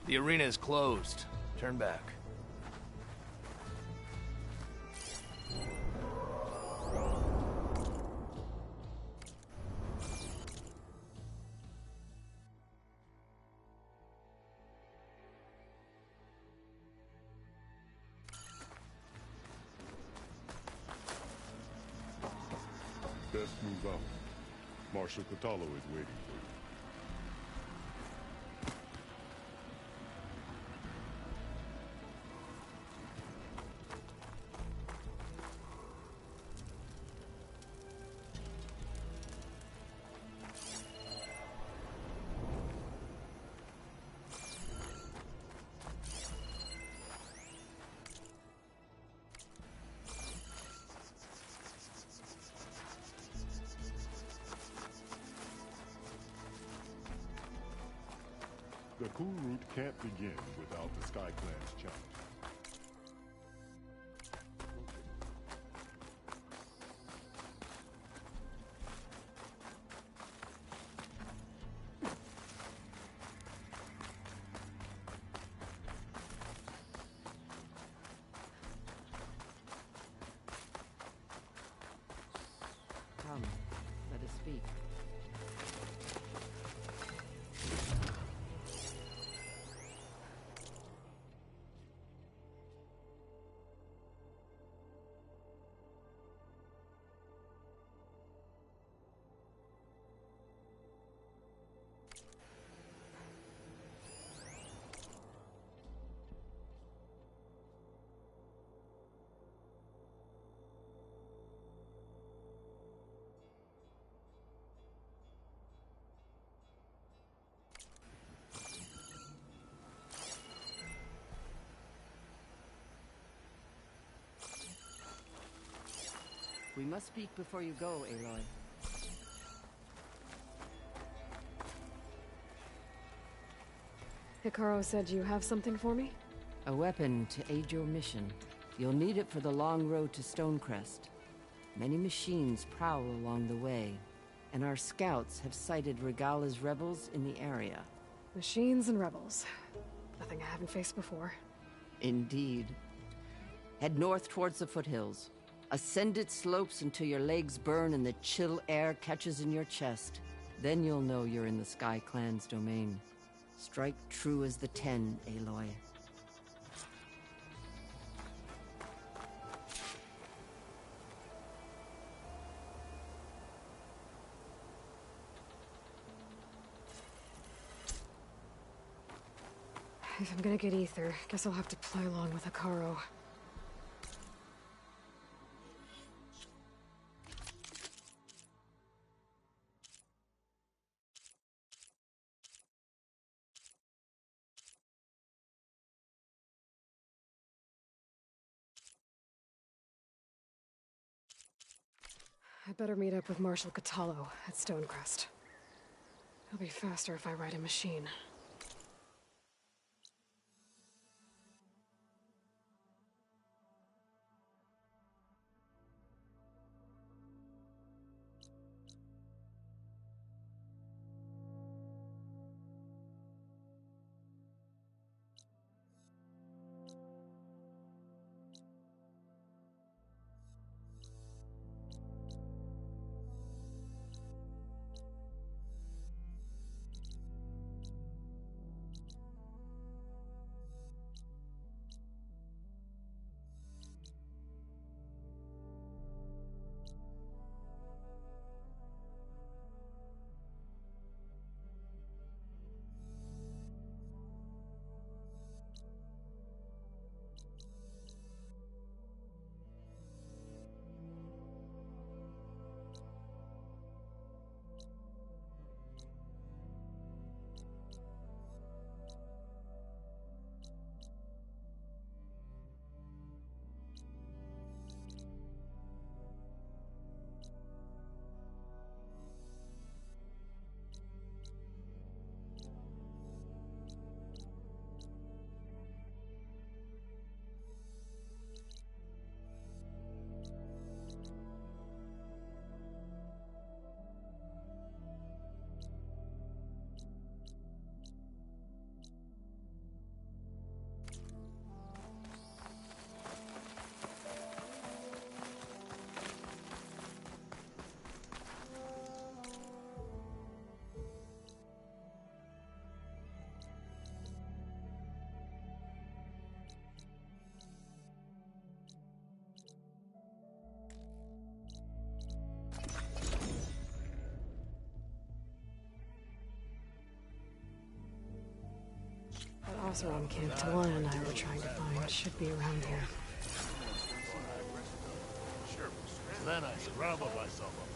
The arena is closed. Turn back. Best move out. Marshal Katalo is waiting for you. The cool route can't begin without the Sky Clan's challenge. We must speak before you go, Aloy. Hikaru said you have something for me? A weapon to aid your mission. You'll need it for the long road to Stonecrest. Many machines prowl along the way, and our scouts have sighted Regala's rebels in the area. Machines and rebels. Nothing I haven't faced before. Indeed. Head north towards the foothills. Ascend its slopes until your legs burn and the chill air catches in your chest. Then you'll know you're in the Sky Clan's domain. Strike true as the 10, Aloy. If I'm gonna get ether, guess I'll have to play along with Hikaru. I better meet up with Marshal Catallo at Stonecrest. It'll be faster if I ride a machine. That Oseram camp Talon and I were trying to find should be around here. Sure. So then I scrambled myself up.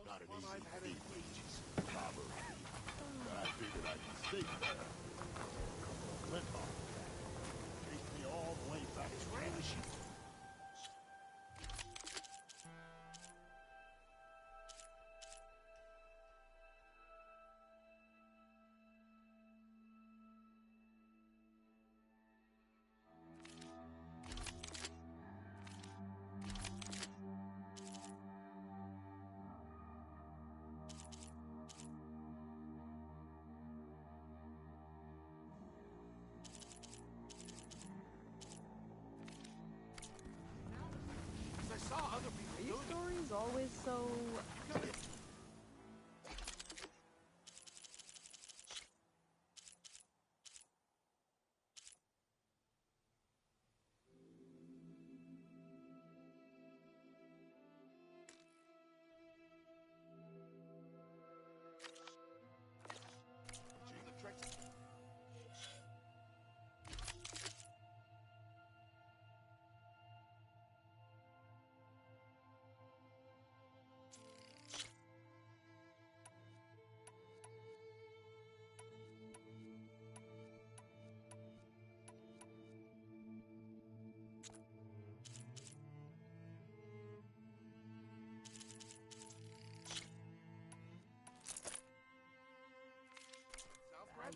Not an easy feat. see. Flint off. Chased me all the way back to Ranch. Are your stories always so...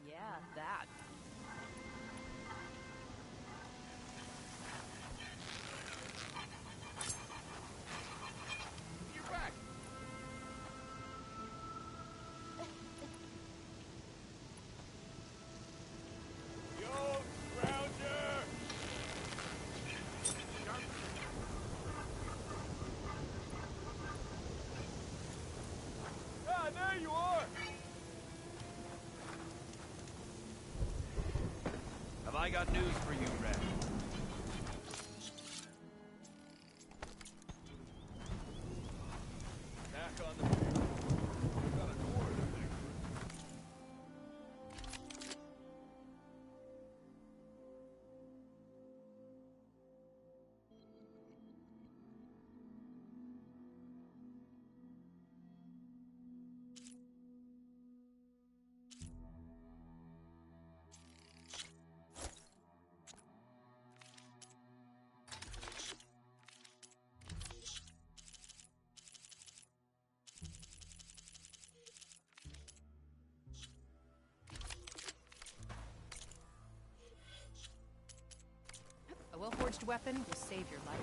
yeah, that. You're back! Yo, Scrounger! Ah, there you are! Have I got news for you, Red? Back on the field. We got a door, I think. A well-forged weapon will save your life.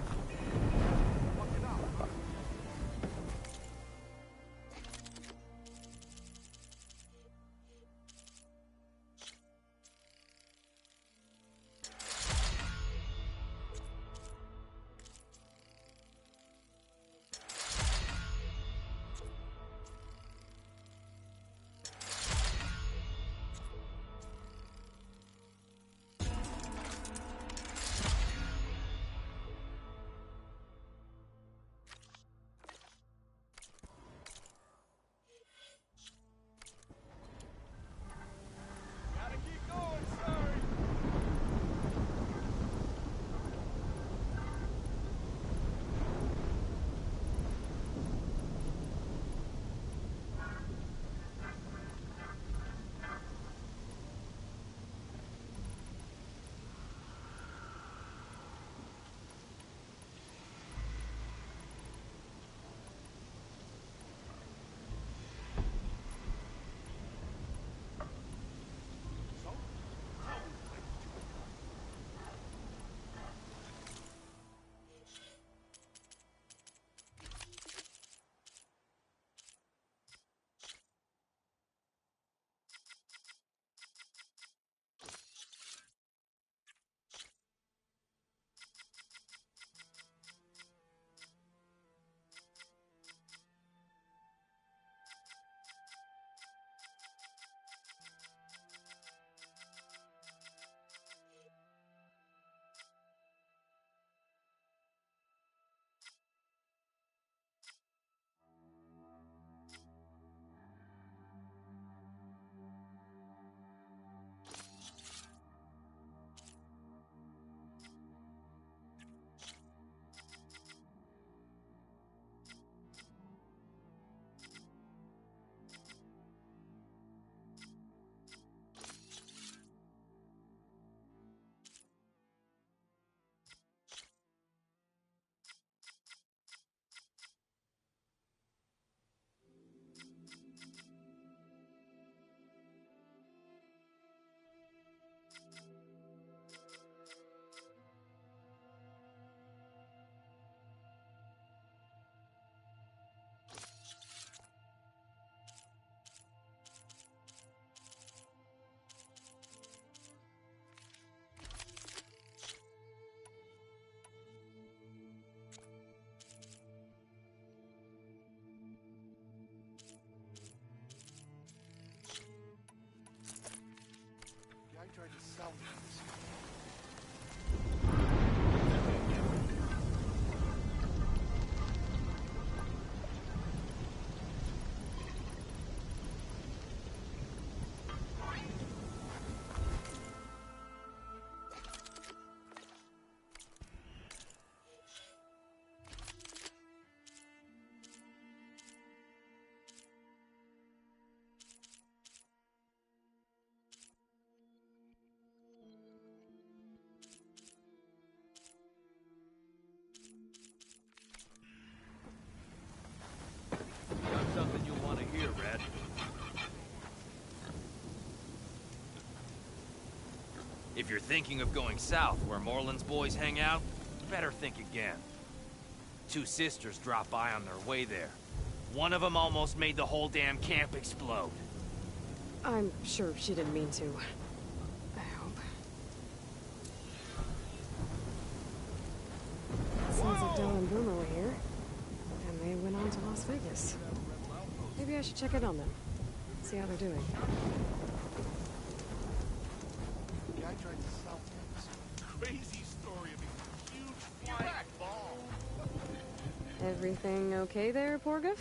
If you're thinking of going south where Moreland's boys hang out, better think again. 2 sisters dropped by on their way there. One of them almost made the whole damn camp explode. I'm sure she didn't mean to. I hope. Sounds like Dell and Boomer were here. And they went on to Las Vegas. Maybe I should check in on them. See how they're doing. The guy tried to sell me this crazy story of a huge flying ball. Everything okay there, Porgif?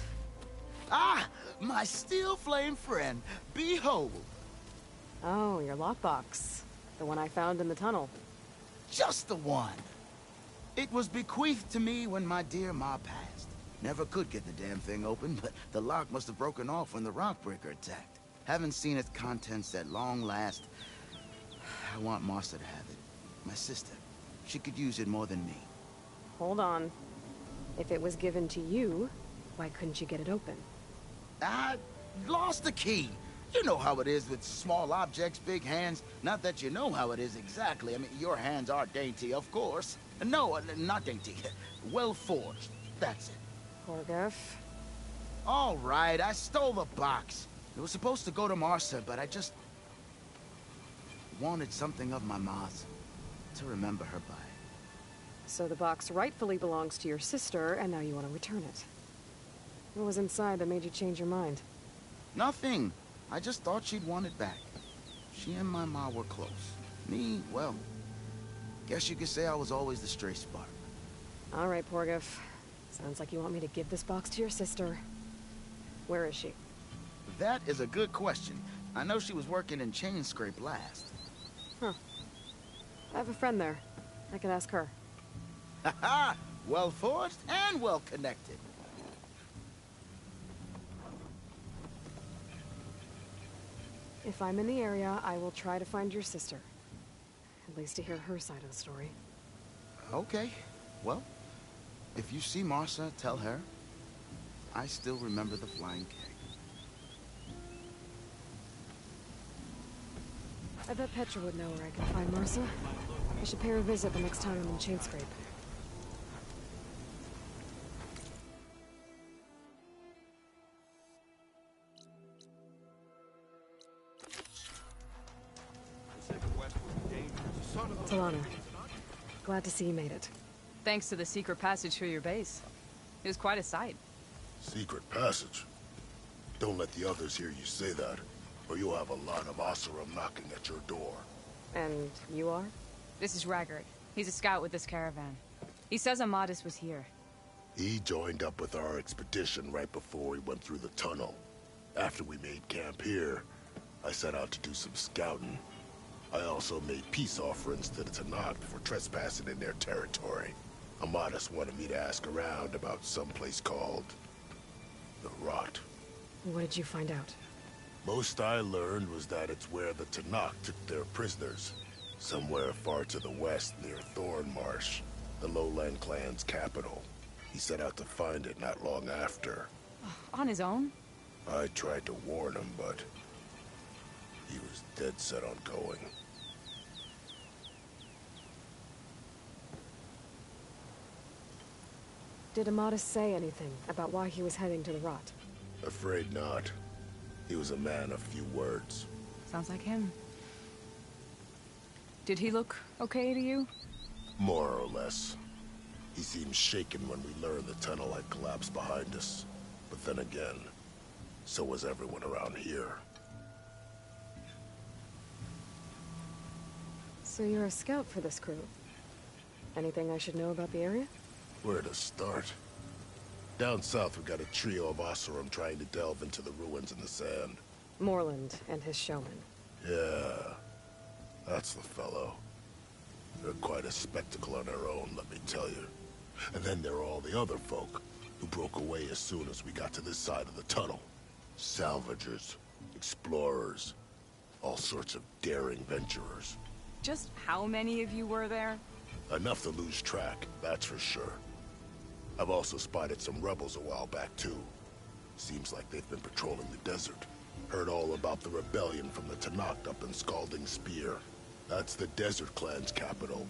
Ah! My steel flame friend, behold! Oh, your lockbox. The one I found in the tunnel. Just the one. It was bequeathed to me when my dear ma passed. Never could get the damn thing open, but the lock must have broken off when the rockbreaker attacked. Haven't seen its contents at long last. I want Martha to have it. My sister. She could use it more than me. Hold on. If it was given to you, why couldn't you get it open? I lost the key. You know how it is with small objects, big hands. Not that you know how it is exactly. I mean, your hands are dainty, of course. No, not dainty. Well forged. That's it. Porgif. All right, I stole the box. It was supposed to go to Martha, but I just wanted something of my ma's to remember her by. So the box rightfully belongs to your sister, and now you want to return it. What was inside that made you change your mind? Nothing. I just thought she'd want it back. She and my ma were close. Me, well, guess you could say I was always the stray spark. All right, Porgif. Sounds like you want me to give this box to your sister. Where is she? That is a good question. I know she was working in Chain Scrape last. Huh. I have a friend there. I could ask her. Ha-ha! Well forged and well connected. If I'm in the area, I will try to find your sister. At least to hear her side of the story. Okay. Well, if you see Martha, tell her I still remember the flying keg. I bet Petra would know where I can find Martha. I should pay her a visit the next time I'm in Chainscrape. Talana, glad to see you made it. Thanks to the secret passage through your base. It was quite a sight. Secret passage? Don't let the others hear you say that, or you'll have a lot of Oseram knocking at your door. And you are? This is Raggard. He's a scout with this caravan. He says Amadis was here. He joined up with our expedition right before we went through the tunnel. After we made camp here, I set out to do some scouting. I also made peace offerings to the Tanakh for trespassing in their territory. Amadis wanted me to ask around about some place called the Rot. What did you find out? Most I learned was that it's where the Tanakh took their prisoners. Somewhere far to the west near Thornmarsh, the Lowland clan's capital. He set out to find it not long after. On his own? I tried to warn him, but he was dead set on going. Did Amadis say anything about why he was heading to the Rot? Afraid not. He was a man of few words. Sounds like him. Did he look okay to you? More or less. He seemed shaken when we learned the tunnel had collapsed behind us. But then again, so was everyone around here. So you're a scout for this crew. Anything I should know about the area? Where to start? Down south, we got a trio of Oseram trying to delve into the ruins in the sand. Moreland and his showman. Yeah, that's the fellow. They're quite a spectacle on their own, let me tell you. And then there are all the other folk, who broke away as soon as we got to this side of the tunnel. Salvagers, explorers, all sorts of daring venturers. Just how many of you were there? Enough to lose track, that's for sure. I've also spotted some rebels a while back, too. Seems like they've been patrolling the desert. Heard all about the rebellion from the Tanakh up in Scalding Spear. That's the Desert Clan's capital,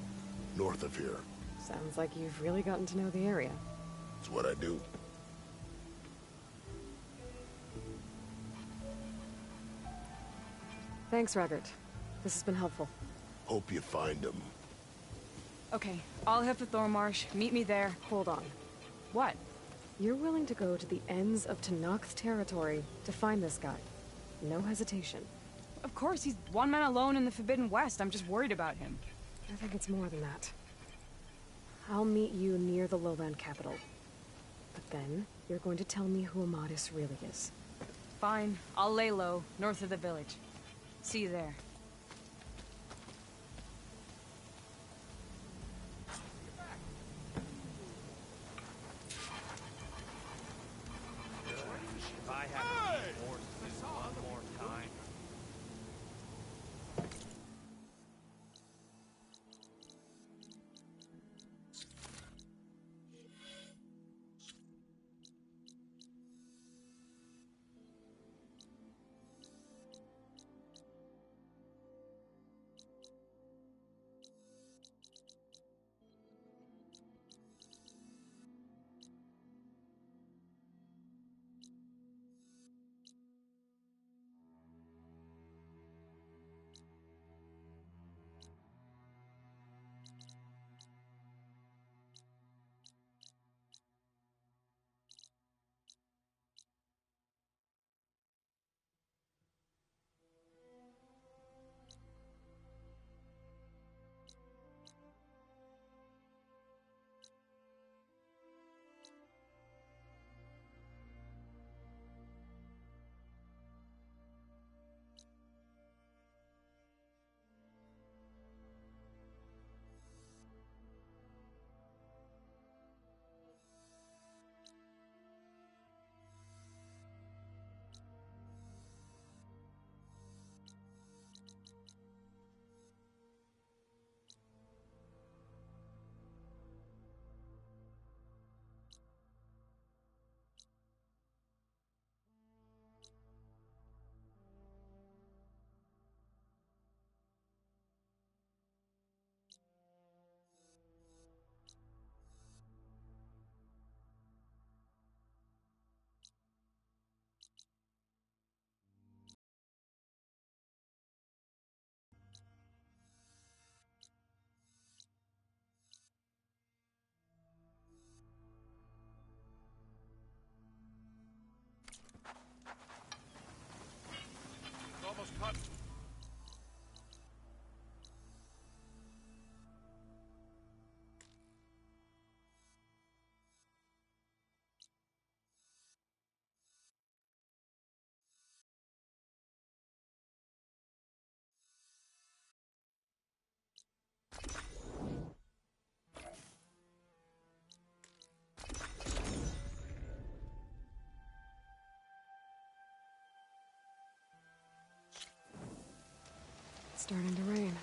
north of here. Sounds like you've really gotten to know the area. It's what I do. Thanks, Raggart. This has been helpful. Hope you find him. Okay, I'll head for Thormarsh. Meet me there. Hold on. What? You're willing to go to the ends of Tenakth's territory to find this guy. No hesitation. Of course, he's one man alone in the Forbidden West. I'm just worried about him. I think it's more than that. I'll meet you near the lowland capital. But then, you're going to tell me who Amadis really is. Fine. I'll lay low, north of the village. See you there. If I have to be forced one more time. Almost caught. It's starting to rain.